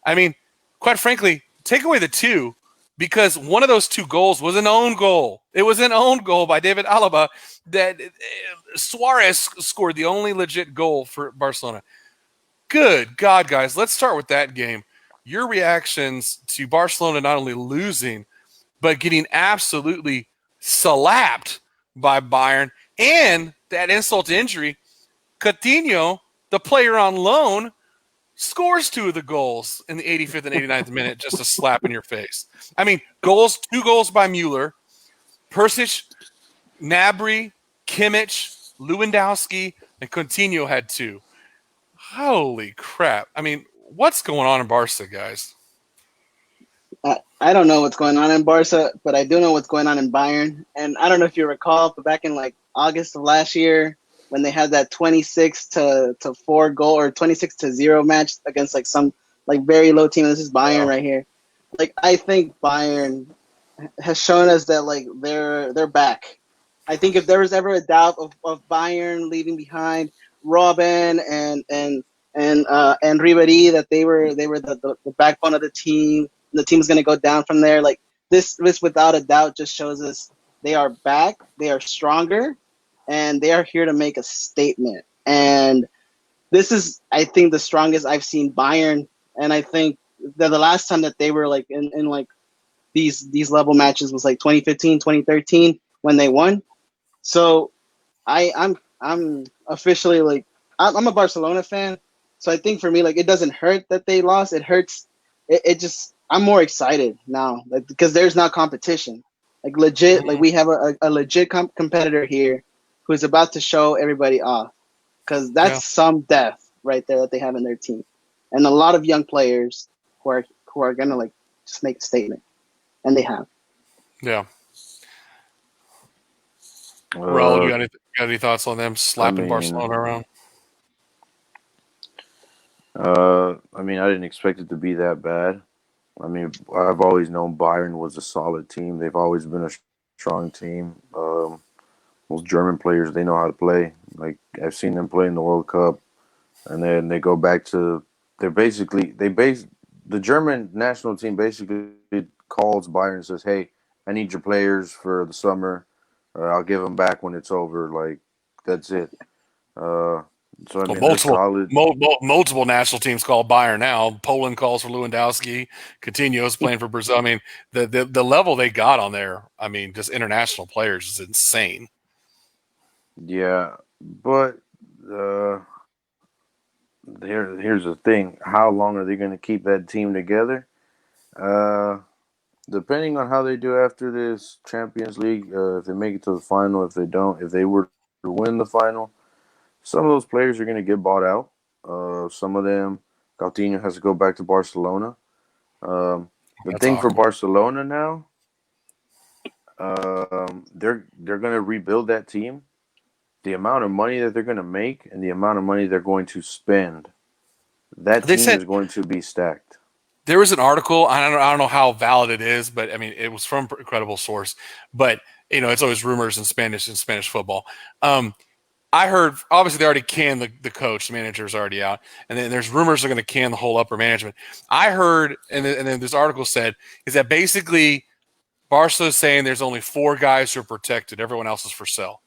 I mean, quite frankly, take away the two because one of those two goals was an own goal. It was an own goal by David Alaba that Suarez scored the only legit goal for Barcelona. Good God, guys. Let's start with that game. Your reactions to Barcelona not only losing, but getting absolutely slapped by Bayern, and that insult to injury, Coutinho, the player on loan, scores two of the goals in the 85th and 89th minute, just a slap in your face. I mean, two goals by Mueller, Persic, Gnabry, Kimmich, Lewandowski, and Coutinho had two. Holy crap. I mean, what's going on in Barca, guys? I don't know what's going on in Barca, but I do know what's going on in Bayern. And I don't know if you recall, but back in like August of last year, when they had that 26-4 goal or 26-0 match against like some like very low team. This is Bayern right here. Like I think Bayern has shown us that like they're back. I think if there was ever a doubt of Bayern leaving behind Robben and Ribery, that they were the backbone of the team. The team's going to go down from there. Like this without a doubt just shows us they are back, they are stronger, and they are here to make a statement. And this is, I think, the strongest I've seen Bayern. And I think that the last time that they were like in like these level matches was like 2015, 2013 when they won. So I'm officially like I'm a Barcelona fan. So I think for me, like it doesn't hurt that they lost. It hurts. It just I'm more excited now, like, because there's not competition. Like legit, like we have a legit competitor here who's about to show everybody off. Because that's some depth right there that they have in their team, and a lot of young players who are gonna like just make a statement. and they have. Yeah. Raul, you Uh, got any thoughts on them I slapping mean, Barcelona around? I mean, I didn't expect it to be that bad. I mean, I've always known Bayern was a solid team. They've always been a strong team. Most German players, they know how to play. Like I've seen them play in the World Cup, and then they go back to the German national team basically calls Bayern and says, "Hey, I need your players for the summer. I'll give them back when it's over." Like that's it. Uh, so I Well, mean, they're solid. multiple national teams call Bayern now. Poland calls for Lewandowski. Coutinho's playing for Brazil. I mean, the level they got on there, I mean, just international players is insane. Yeah, but uh, here's the thing: how long are they going to keep that team together? Uh, Depending on how they do after this Champions League, if they make it to the final, if they don't, if they were to win the final, some of those players are going to get bought out. Some of them, Coutinho has to go back to Barcelona. The That's thing for awkward. Barcelona now, they're going to rebuild that team. The amount of money that they're going to make and the amount of money they're going to spend, that They team said is going to be stacked. there was an article. I don't know how valid it is, but I mean, it was from a credible source. But it's always rumors in Spanish football. I heard obviously they already canned the coach, the manager's already out, and then there's rumors they're going to can the whole upper management. I heard, and then this article said is that basically Barcelona's saying there's only 4 guys who are protected, everyone else is for sale.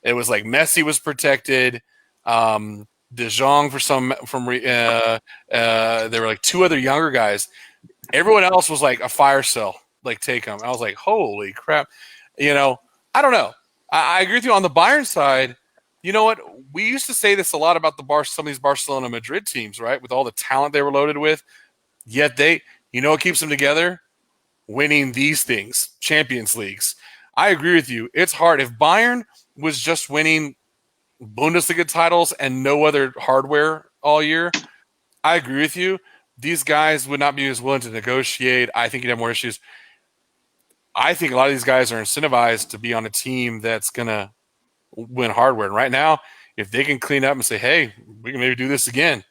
It was like Messi was protected, De Jong there were like 2 other younger guys. Everyone else was like a fire sale, like take them. I was like, holy crap, I don't know. I agree with you on the Bayern side. You know what? We used to say this a lot about some of these Barcelona Madrid teams, right? With all the talent they were loaded with. Yet what keeps them together? Winning these things, Champions Leagues. I agree with you. It's hard. If Bayern was just winning Bundesliga titles and no other hardware all year, I agree with you. These guys would not be as willing to negotiate. I think you'd have more issues. I think a lot of these guys are incentivized to be on a team that's going to win hardware. And right now, if they can clean up and say, hey, we can maybe do this again.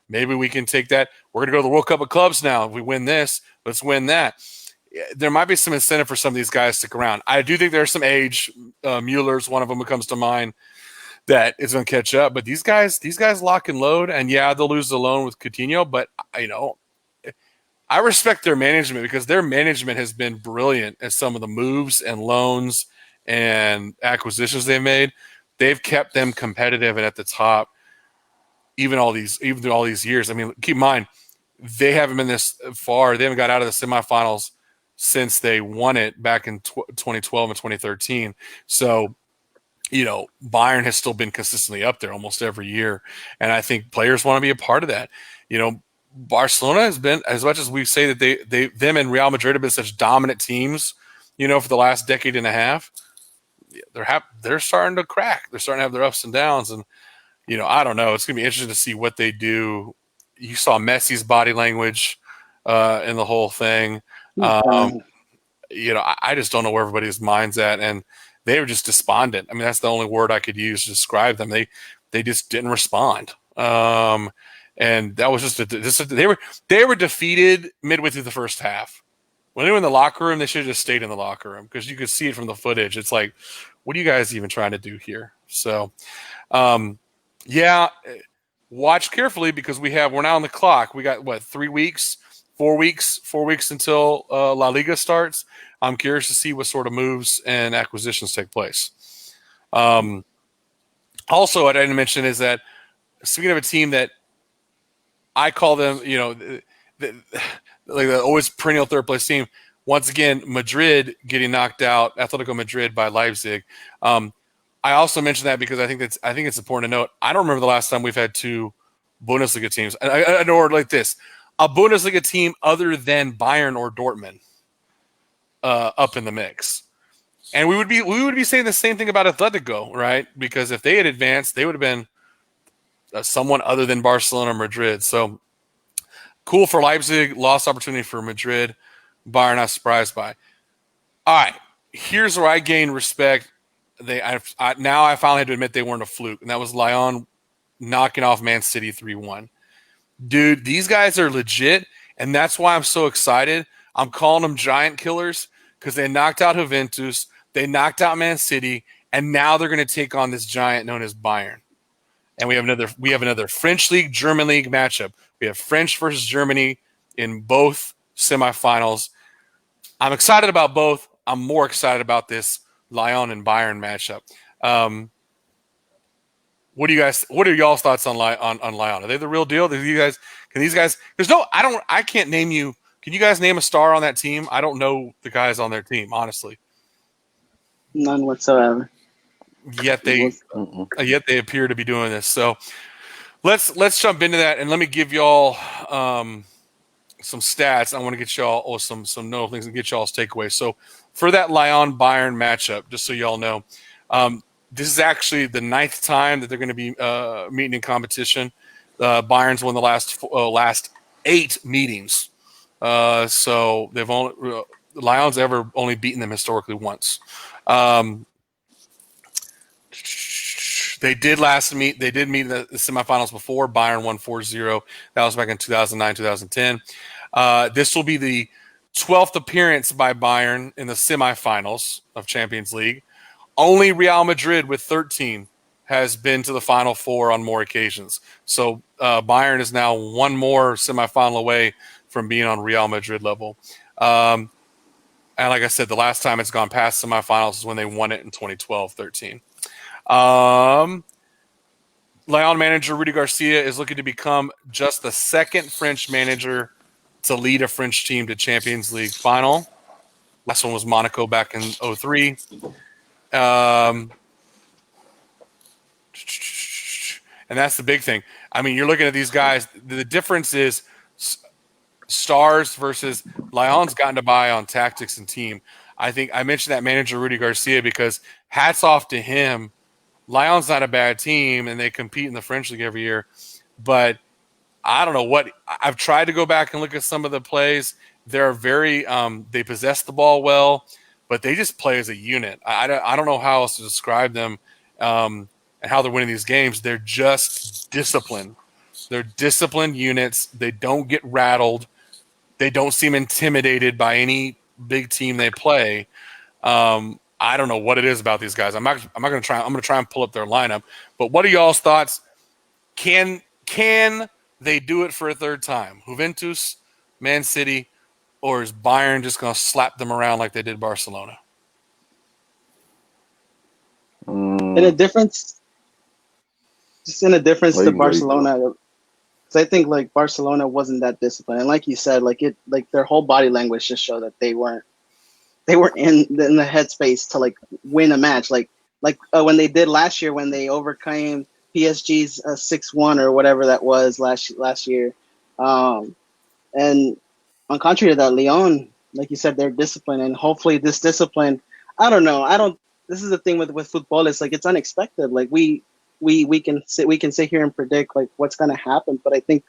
Maybe we can take that. We're going to go to the World Cup of Clubs now. If we win this, let's win that. There might be some incentive for some of these guys to stick around. I do think there's some age. Mueller's one of them who comes to mind that is going to catch up. But these guys lock and load. And yeah, they'll lose the loan with Coutinho. But, I respect their management because their management has been brilliant at some of the moves and loans and acquisitions they've made. They've kept them competitive and at the top even through all these years. I mean, keep in mind, they haven't been this far. They haven't got out of the semifinals since they won it back in 2012 and 2013. So, Bayern has still been consistently up there almost every year. And I think players want to be a part of that. Barcelona has been, as much as we say that them and Real Madrid have been such dominant teams, for the last decade and a half, they're starting to crack. They're starting to have their ups and downs. And, I don't know. It's going to be interesting to see what they do. You saw Messi's body language in the whole thing. I just don't know where everybody's mind's at. And they were just despondent. I mean, that's the only word I could use to describe them. They just didn't respond. And that was they were defeated midway through the first half. When they were in the locker room, they should have just stayed in the locker room because you could see it from the footage. It's like, what are you guys even trying to do here? So, watch carefully because we're now on the clock. We got 3 weeks, 4 weeks until La Liga starts. I'm curious to see what sort of moves and acquisitions take place. Also, what I didn't mention is that speaking of a team that I call them, like the always perennial third place team. Once again, Madrid getting knocked out, Atletico Madrid by Leipzig. I also mentioned that because I think it's important to note. I don't remember the last time we've had 2 Bundesliga teams, or like this, a Bundesliga team other than Bayern or Dortmund up in the mix. And we would be saying the same thing about Atletico, right? Because if they had advanced, they would have been someone other than Barcelona or Madrid. So cool for Leipzig, lost opportunity for Madrid. Bayern not surprised by. All right, here's where I gain respect. Now I finally had to admit they weren't a fluke, and that was Lyon knocking off Man City 3-1. Dude, these guys are legit, and that's why I'm so excited. I'm calling them giant killers because they knocked out Juventus, they knocked out Man City, and now they're going to take on this giant known as Bayern. And we have another French league, German league matchup. We have French versus Germany in both semifinals. I'm excited about both. I'm more excited about this Lyon and Bayern matchup. What are y'all's thoughts on Lyon? Are they the real deal? Can these guys? I can't name you. Can you guys name a star on that team? I don't know the guys on their team, honestly. None whatsoever. Yet they appear to be doing this. So let's jump into that, and let me give y'all some stats. I want to get y'all some notable things and get y'all's takeaways. So for that Lyon Bayern matchup, just so y'all know, this is actually the 9th time that they're going to be meeting in competition. Bayern's won the last 8 meetings. So they've Lyon's ever only beaten them historically once. They did meet in the semifinals before. Bayern won 4-0. That was back in 2009, 2010. This will be the 12th appearance by Bayern in the semifinals of Champions League. Only Real Madrid with 13 has been to the Final Four on more occasions. So Bayern is now one more semifinal away from being on Real Madrid level. And like I said, the last time it's gone past semifinals is when they won it in 2012-13. Lyon manager Rudy Garcia is looking to become just the 2nd French manager to lead a French team to Champions League final. Last one was Monaco back in 2003. And that's the big thing. I mean, you're looking at these guys. The difference is stars versus Lyon's gotten to buy on tactics and team. I think I mentioned that manager Rudy Garcia because hats off to him. Lyon's not a bad team, and they compete in the French league every year. But I don't know what I've tried to go back and look at some of the plays. They're very they possess the ball well, but they just play as a unit. I don't know how else to describe them and how they're winning these games. They're just disciplined. They're disciplined units. They don't get rattled. They don't seem intimidated by any big team they play. I don't know what it is about these guys. I'm going to try and pull up their lineup. But what are y'all's thoughts? Can they do it for a third time? Juventus, Man City, or is Bayern just going to slap them around like they did Barcelona? In a difference to Barcelona. So I think like Barcelona wasn't that disciplined, and like you said, like their whole body language just showed that they weren't in the headspace to like win a match. Like when they did last year when they overcame PSG's 6-1 or whatever that was last year. And on contrary to that, Lyon, like you said, they're disciplined, and hopefully this discipline. I don't know. This is the thing with football. It's like it's unexpected. Like we can sit here and predict like what's going to happen, but I think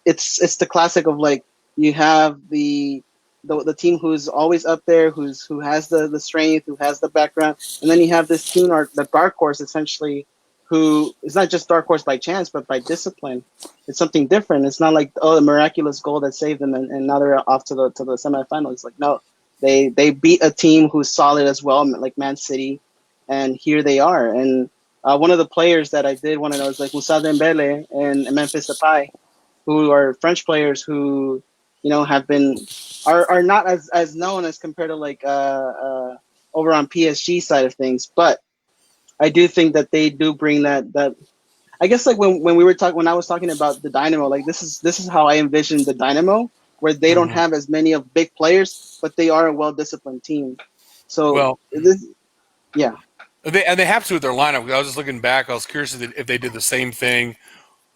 it's the classic of like you have the team who's always up there, who has the strength, who has the background, and then you have this team or the dark horse essentially, who is not just dark horse by chance but by discipline. It's something different. It's not like the miraculous goal that saved them and now they're off to the semifinals. It's like no, they beat a team who's solid as well, like Man City, and here they are. And one of the players that I did want to know is like Moussa Dembele and Memphis Depay, who are French players who, are not as known as compared to like over on PSG side of things. But I do think that they do bring that. I guess like when I was talking about the Dynamo, like this is how I envision the Dynamo, where they don't have as many of big players, but they are a well-disciplined team. So yeah. They have to with their lineup. I was just looking back. I was curious if they did the same thing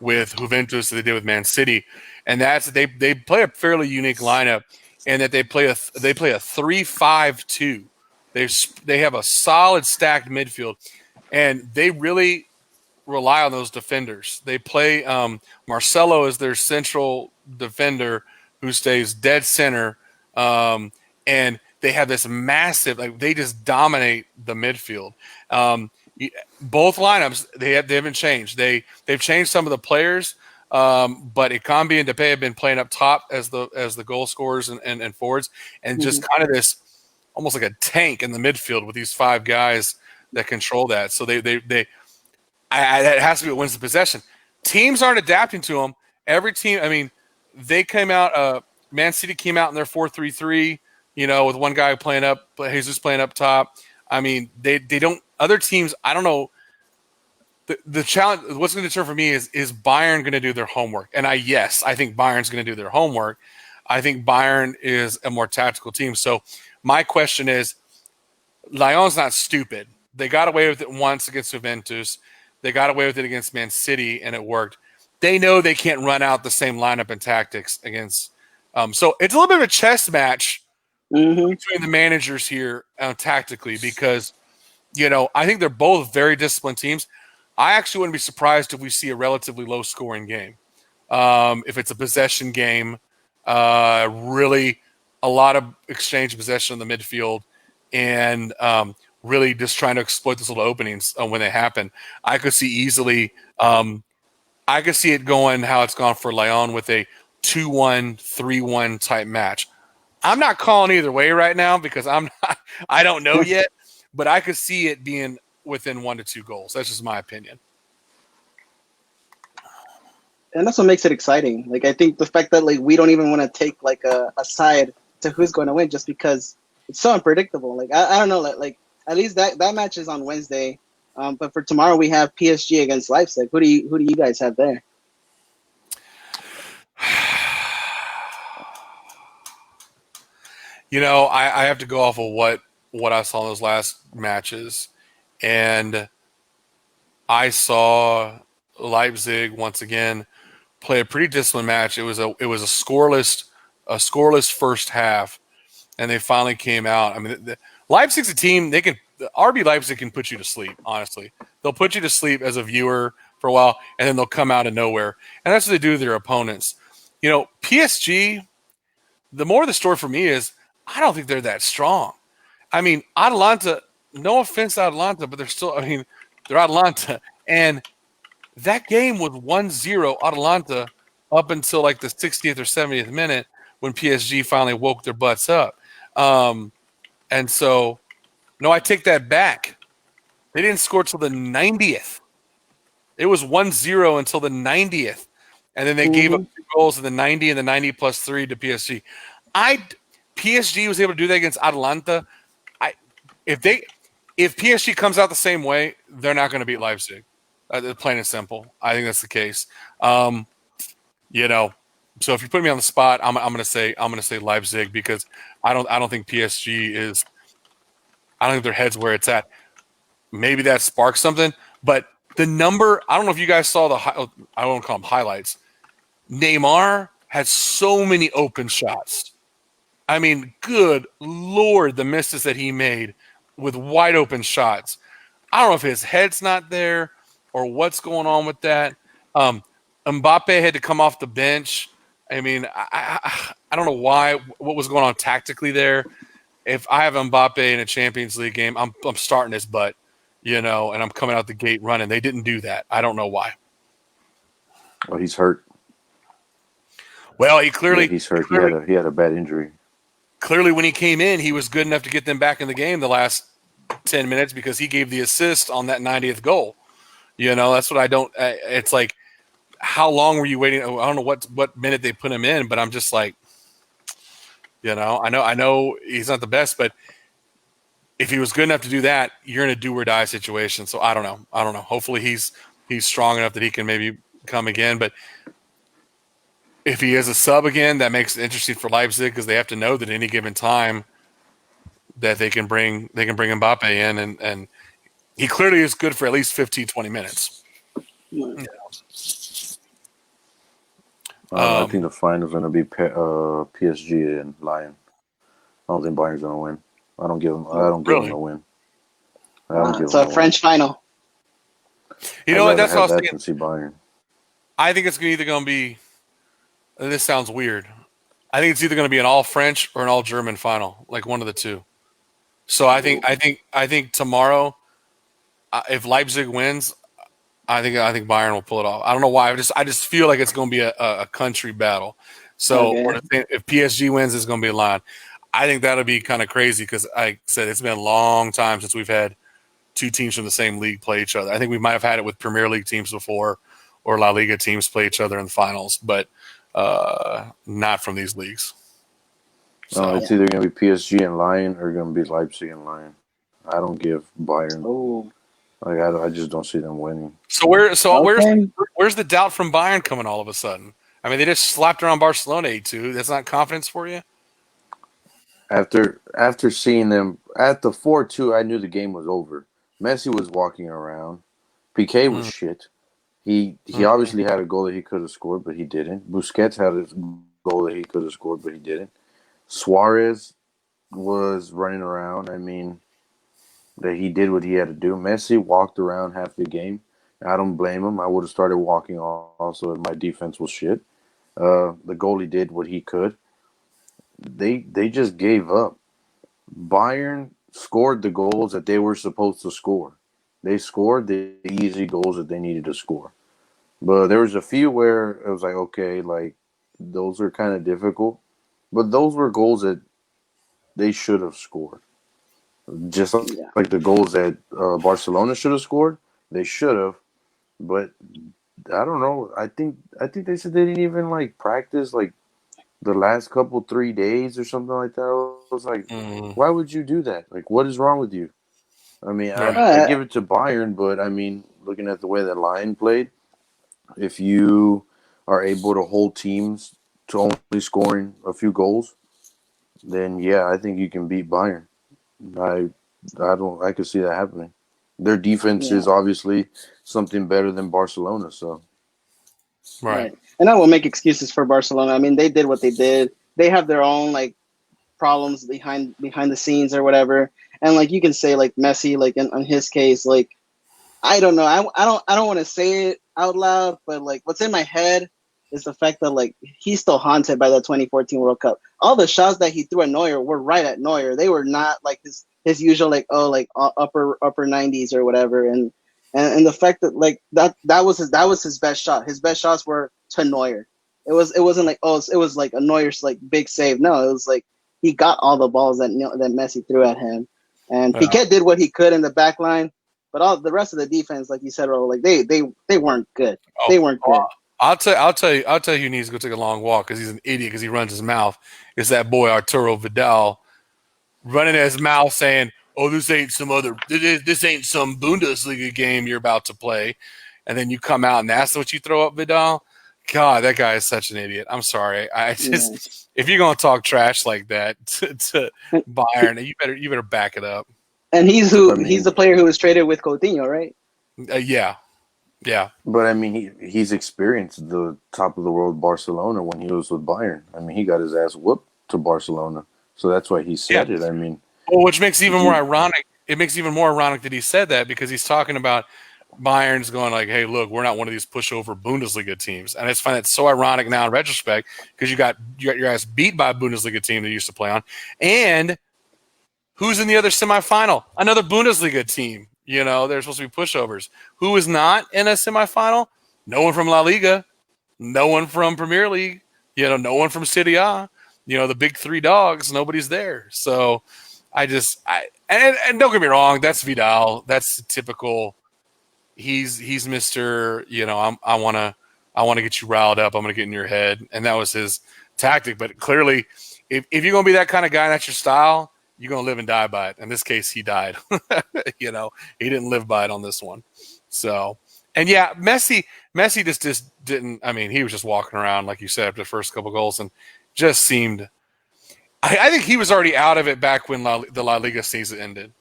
with Juventus that they did with Man City, and that's they play a fairly unique lineup, and that they play a 3-5-2. They have a solid stacked midfield, and they really rely on those defenders. They play Marcelo as their central defender who stays dead center, and they have this massive, like they just dominate the midfield. Both lineups they haven't changed. They've changed some of the players, but Ekambi and Depay have been playing up top as the goal scorers and forwards, and just kind of this almost like a tank in the midfield with these 5 guys that control that. So that has to be what wins the possession. Teams aren't adapting to them. Every team, I mean, they came out. Man City came out in their 4-3-3. With one guy playing up, Jesus playing up top. I mean, they don't. Other teams, I don't know. The challenge, what's going to determine for me is Bayern going to do their homework? And I think Bayern's going to do their homework. I think Bayern is a more tactical team. So my question is, Lyon's not stupid. They got away with it once against Juventus. They got away with it against Man City, and it worked. They know they can't run out the same lineup and tactics against. So it's a little bit of a chess match between the managers here tactically because, I think they're both very disciplined teams. I actually wouldn't be surprised if we see a relatively low-scoring game. If it's a possession game, really a lot of exchange possession in the midfield, and really just trying to exploit those little openings when they happen. I could see easily I could see it going how it's gone for Lyon with a 2-1, 3-1 type match. I'm not calling either way right now because I don't know yet, but I could see it being within 1 to 2 goals. That's just my opinion. And that's what makes it exciting. Like, I think the fact that we don't even want to take a side to who's going to win just because it's so unpredictable. Like, I don't know. Like at least that match is on Wednesday. But for tomorrow we have PSG against Leipzig. Who do you guys have there? I have to go off of what I saw in those last matches, and I saw Leipzig once again play a pretty disciplined match. It was a scoreless first half, and they finally came out. I mean, Leipzig's a team RB Leipzig can put you to sleep. Honestly, they'll put you to sleep as a viewer for a while, and then they'll come out of nowhere, and that's what they do to their opponents. PSG. The more the story for me is, I don't think they're that strong. I mean, Atalanta, no offense to Atalanta, but they're Atalanta. And that game was 1-0 Atalanta up until the 60th or 70th minute when PSG finally woke their butts up. And so, no, I take that back. They didn't score till the 90th. It was 1-0 until the 90th. And then they gave up 2 goals in the 90 and the 90 plus 3 to PSG. PSG was able to do that against Atalanta. If PSG comes out the same way, they're not going to beat Leipzig. Plain and simple. I think that's the case. So if you put me on the spot, I'm going to say Leipzig because I don't think PSG is. I don't think their head's where it's at. Maybe that sparks something, but the number. I don't know if you guys saw I won't call them highlights. Neymar had so many open shots. I mean, good Lord, the misses that he made with wide open shots. I don't know if his head's not there or what's going on with that. Mbappe had to come off the bench. I mean, I don't know what was going on tactically there. If I have Mbappe in a Champions League game, I'm starting his butt, and I'm coming out the gate running. They didn't do that. I don't know why. Well, he's hurt. Well, he's hurt. He had a bad injury. Clearly, when he came in, he was good enough to get them back in the game the last 10 minutes because he gave the assist on that 90th goal. That's what I don't. It's like, how long were you waiting? I don't know what minute they put him in, but I'm just like, I know he's not the best, but if he was good enough to do that, you're in a do or die situation. So I don't know. Hopefully he's strong enough that he can maybe come again, but. If he is a sub again, that makes it interesting for Leipzig because they have to know that at any given time that they can bring Mbappe in, and he clearly is good for at least 15, 20 minutes. I think the final is going to be PSG and Lyon. I don't think Bayern's going to win. I don't give them a win. It's a French final. You know what? That's what I was thinking. See Bayern. I think it's either going to be. This sounds weird. I think it's either going to be an all French or an all German final, like one of the two. So I think tomorrow, if Leipzig wins, I think Bayern will pull it off. I don't know why. I just feel like it's going to be a country battle. So Okay. if PSG wins, it's going to be a line. I think that'll be kind of crazy because I said it's been a long time since we've had two teams from the same league play each other. I think we might have had it with Premier League teams before or La Liga teams play each other in the finals, but not from these leagues. So It's either going to be PSG and Lyon or going to be Leipzig and Lyon. I don't give Bayern. Oh. Like I just don't see them winning. where's Okay. the doubt from Bayern coming all of a sudden? I mean, they just slapped around Barcelona 8-2. That's not confidence for you? After seeing them at the 4-2, I knew the game was over. Messi was walking around. Piqué was shit. He obviously had a goal that he could have scored, but he didn't. Busquets had a goal that he could have scored, but he didn't. Suarez was running around. I mean, that he did what he had to do. Messi walked around half the game. I don't blame him. I would have started walking also if my defense was shit. The goalie did what he could. They just gave up. Bayern scored the goals that they were supposed to score. They scored the easy goals that they needed to score. But there was a few where it was like, okay, like those are kind of difficult. But those were goals that they should have scored. Just Yeah. like the goals that Barcelona should have scored, they should have. But I don't know. I think they said they didn't even like practice like the last couple 3 days or something like that. I was like, why would you do that? Like, what is wrong with you? I mean, Right. I give it to Bayern, but I mean, looking at the way that Lyon played, if you are able to hold teams to only scoring a few goals, then yeah, I think you can beat Bayern. I could see that happening. Their defense Yeah. is obviously something better than Barcelona, so Right. And I will make excuses for Barcelona. I mean, they did what they did. They have their own like problems behind the scenes or whatever. And like you can say like Messi, like in his case, like I don't know. I don't want to say it out loud, but like what's in my head is the fact that like he's still haunted by the 2014 World Cup. All the shots that he threw at Neuer were right at Neuer. They were not like his usual like upper 90s or whatever. And the fact that like that was his best shot. His best shots were to Neuer. It wasn't like it was like a Neuer's like big save. No, it was like he got all the balls that that Messi threw at him. And Yeah. Piquet did what he could in the back line. But all the rest of the defense, like you said, Raul, like they weren't good. They weren't good. I'll tell you who needs to go take a long walk because he's an idiot because he runs his mouth. It's that boy Arturo Vidal running his mouth saying, "Oh, this ain't some Bundesliga game you're about to play," and then you come out and that's what you throw up Vidal. God, that guy is such an idiot. I'm sorry. I just if you're gonna talk trash like that to Bayern, you better back it up. And he's the player who was traded with Coutinho, right? Yeah. But I mean, he's experienced the top of the world Barcelona when he was with Bayern. I mean, he got his ass whooped to Barcelona, so that's why he said it. I mean, well, which makes it even more ironic. It makes it even more ironic that he said that because he's talking about Bayern's going like, "Hey, look, we're not one of these pushover Bundesliga teams," and I just find that so ironic now in retrospect because you got your ass beat by a Bundesliga team that you used to play on, and who's in the other semifinal? Another Bundesliga team. You know, they're supposed to be pushovers. Who is not in a semifinal? No one from La Liga. No one from Premier League. You know, no one from Serie A. You know, the big three dogs. Nobody's there. So and don't get me wrong. That's Vidal. That's typical. He's Mr. You know, I want to get you riled up. I'm going to get in your head. And that was his tactic. But clearly, if you're going to be that kind of guy, that's your style, you're going to live and die by it. In this case, he died. You know, he didn't live by it on this one. So, and yeah, Messi just didn't. I mean, he was just walking around, like you said, after the first couple goals and just seemed. I think he was already out of it back when the La Liga season ended.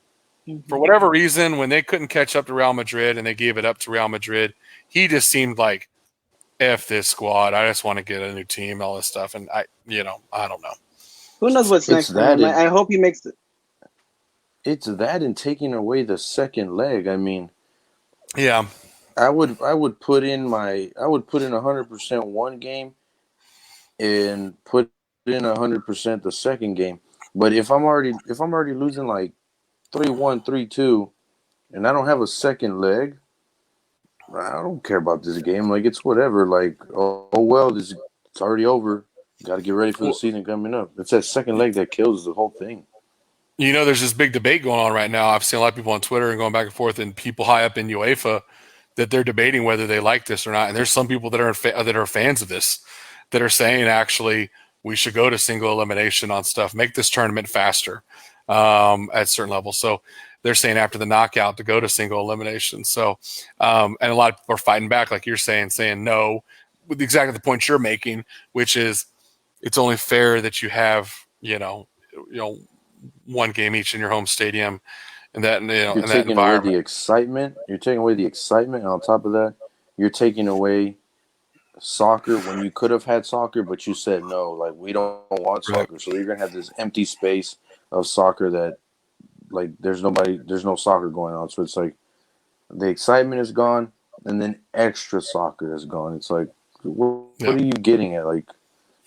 Mm-hmm. For whatever reason, when they couldn't catch up to Real Madrid and they gave it up to Real Madrid, he just seemed like, F this squad. I just want to get a new team, all this stuff. And I don't know. Who knows what's next for him? I hope he makes it. It's that and taking away the second leg. I mean, yeah, I would put in 100% one game and put in 100% the second game. But if I'm already losing like 3-1, 3-2, and I don't have a second leg, I don't care about this game. Like, it's whatever. Like, oh well, it's already over. Got to get ready for the season coming up. It's that second leg that kills the whole thing. There's this big debate going on right now. I've seen a lot of people on Twitter and going back and forth, and people high up in UEFA that they're debating whether they like this or not. And there's some people that are fans of this that are saying actually we should go to single elimination on stuff, make this tournament faster at certain levels. So they're saying after the knockout to go to single elimination. So and a lot of people are fighting back, like you're saying no, with exactly the point you're making, which is it's only fair that you have one game each in your home stadium, and that You're in that taking away environment. the excitement. You're taking away the excitement, and on top of that, you're taking away soccer when you could have had soccer, but you said no. Like, we don't want Right. soccer, so you're gonna have this empty space of soccer that, like, there's no soccer going on. So it's like the excitement is gone, and then extra soccer is gone. It's like, what are you getting at? Like,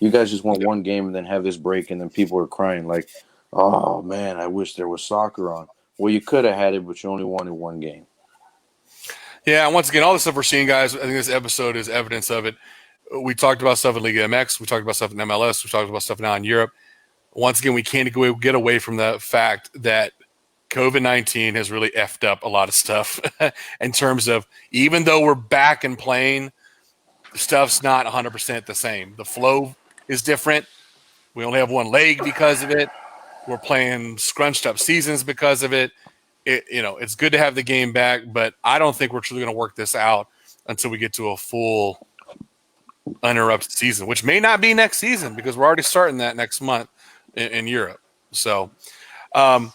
you guys just want one game and then have this break, and then people are crying like, oh man, I wish there was soccer on. Well, you could have had it, but you only wanted one game. Yeah, and once again, all the stuff we're seeing, guys, I think this episode is evidence of it. We talked about stuff in Liga MX. We talked about stuff in MLS. We talked about stuff now in Europe. Once again, we can't get away from the fact that COVID-19 has really effed up a lot of stuff in terms of, even though we're back and playing, stuff's not 100% the same. The flow is different. We only have one leg because of it. We're playing scrunched up seasons because of it. It's good to have the game back, but I don't think we're truly going to work this out until we get to a full uninterrupted season, which may not be next season because we're already starting that next month in Europe. So, well,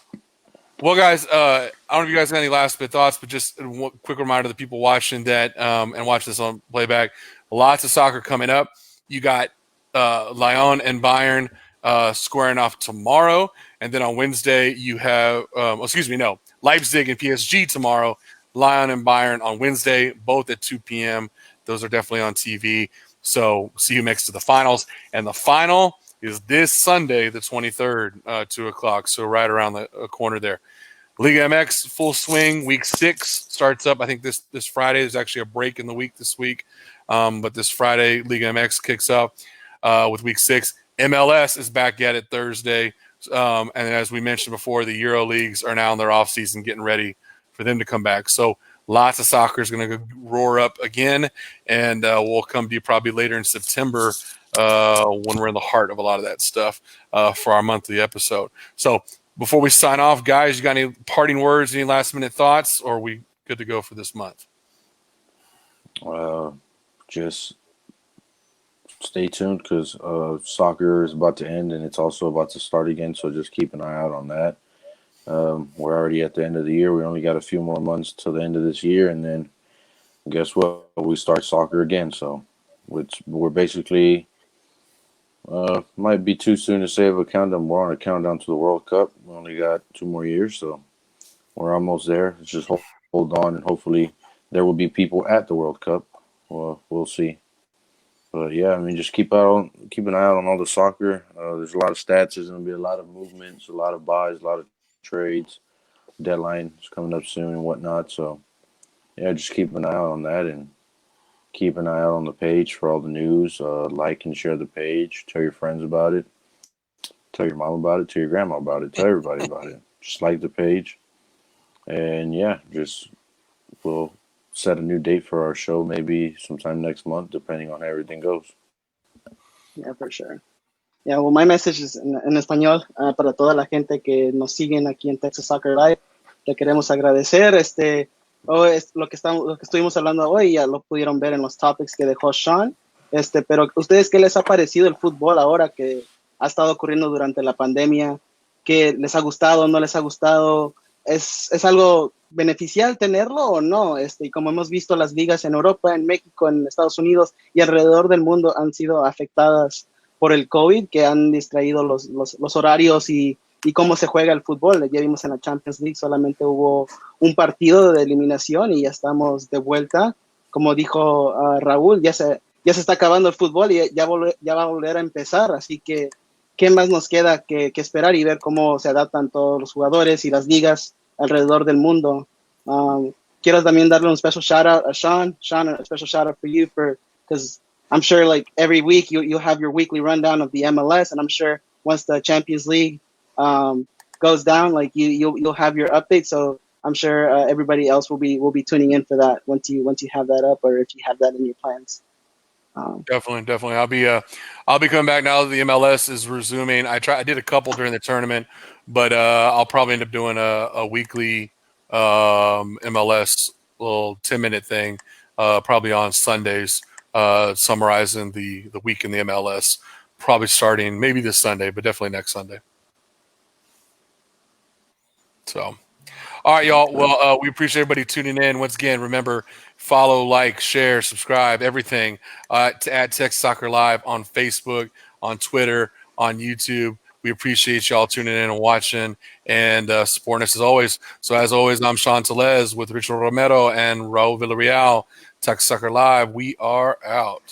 guys, I don't know if you guys got any last bit thoughts, but just a quick reminder to the people watching that and watch this on playback. Lots of soccer coming up. You got Lyon and Bayern squaring off tomorrow, and then on Wednesday you have Leipzig and PSG tomorrow, Lyon and Bayern on Wednesday, both at 2 p.m. Those are definitely on TV. So see who makes to the finals. And the final is this Sunday, the 23rd, 2 o'clock. So right around the corner there. Liga MX, full swing. Week 6 starts up. I think this Friday. There's actually a break in the week this week. But this Friday, Liga MX kicks up with Week 6. MLS is back at it Thursday. And as we mentioned before, the Euro leagues are now in their offseason, getting ready for them to come back. So lots of soccer is going to roar up again, and we'll come to you probably later in September when we're in the heart of a lot of that stuff for our monthly episode. So before we sign off, guys, you got any parting words, any last-minute thoughts, or are we good to go for this month? Just stay tuned because soccer is about to end and it's also about to start again. So just keep an eye out on that. We're already at the end of the year. We only got a few more months till the end of this year, and then guess what? We start soccer again. So we're basically might be too soon to say of a countdown. We're on a countdown to the World Cup. We only got 2 more years, so we're almost there. Let's just hold on, and hopefully there will be people at the World Cup. Well, we'll see. But yeah, I mean, just keep an eye out on all the soccer. There's a lot of stats. There's going to be a lot of movements, a lot of buys, a lot of trades. Deadline is coming up soon and whatnot. So yeah, just keep an eye out on that and keep an eye out on the page for all the news. Like and share the page. Tell your friends about it. Tell your mom about it. Tell your grandma about it. Tell everybody about it. Just like the page. And yeah, we'll set a new date for our show maybe sometime next month, depending on how everything goes. Yeah, for sure. Yeah, well, my message is en español para toda la gente que nos siguen aquí en Texas Soccer Live. Le queremos agradecer. Lo que estuvimos hablando hoy, ya lo pudieron ver en los topics que dejó Sean. Pero ustedes, ¿qué les ha parecido el fútbol ahora que ha estado ocurriendo durante la pandemia? ¿Qué les ha gustado, no les ha gustado? ¿Es algo beneficial tenerlo o no? Y como hemos visto, las ligas en Europa, en México, en Estados Unidos y alrededor del mundo han sido afectadas por el COVID, que han distraído los horarios y cómo se juega el fútbol. Ya vimos en la Champions League, solamente hubo un partido de eliminación y ya estamos de vuelta. Como dijo Raúl, ya se está acabando el fútbol y ya va a volver a empezar. Así que ¿qué más nos queda que esperar y ver cómo se adaptan todos los jugadores y las ligas alrededor del mundo? Quiero también darle un special shout out a Sean. Sean, a special shout out for you because I'm sure like every week you'll have your weekly rundown of the MLS, and I'm sure once the Champions League goes down, like you'll have your update. So I'm sure everybody else will be tuning in for that once you have that up, or if you have that in your plans. Definitely. I'll be coming back now that the MLS is resuming. I did a couple during the tournament, but I'll probably end up doing a weekly MLS little 10-minute thing, probably on Sundays, summarizing the week in the MLS. Probably starting maybe this Sunday, but definitely next Sunday. So, all right, y'all. Well, we appreciate everybody tuning in. Once again, remember, follow, like, share, subscribe, everything at Texas Soccer Live on Facebook, on Twitter, on YouTube. We appreciate y'all tuning in and watching and supporting us as always. So, as always, I'm Sean Tellez with Richard Romero and Raul Villarreal. Texas Soccer Live. We are out.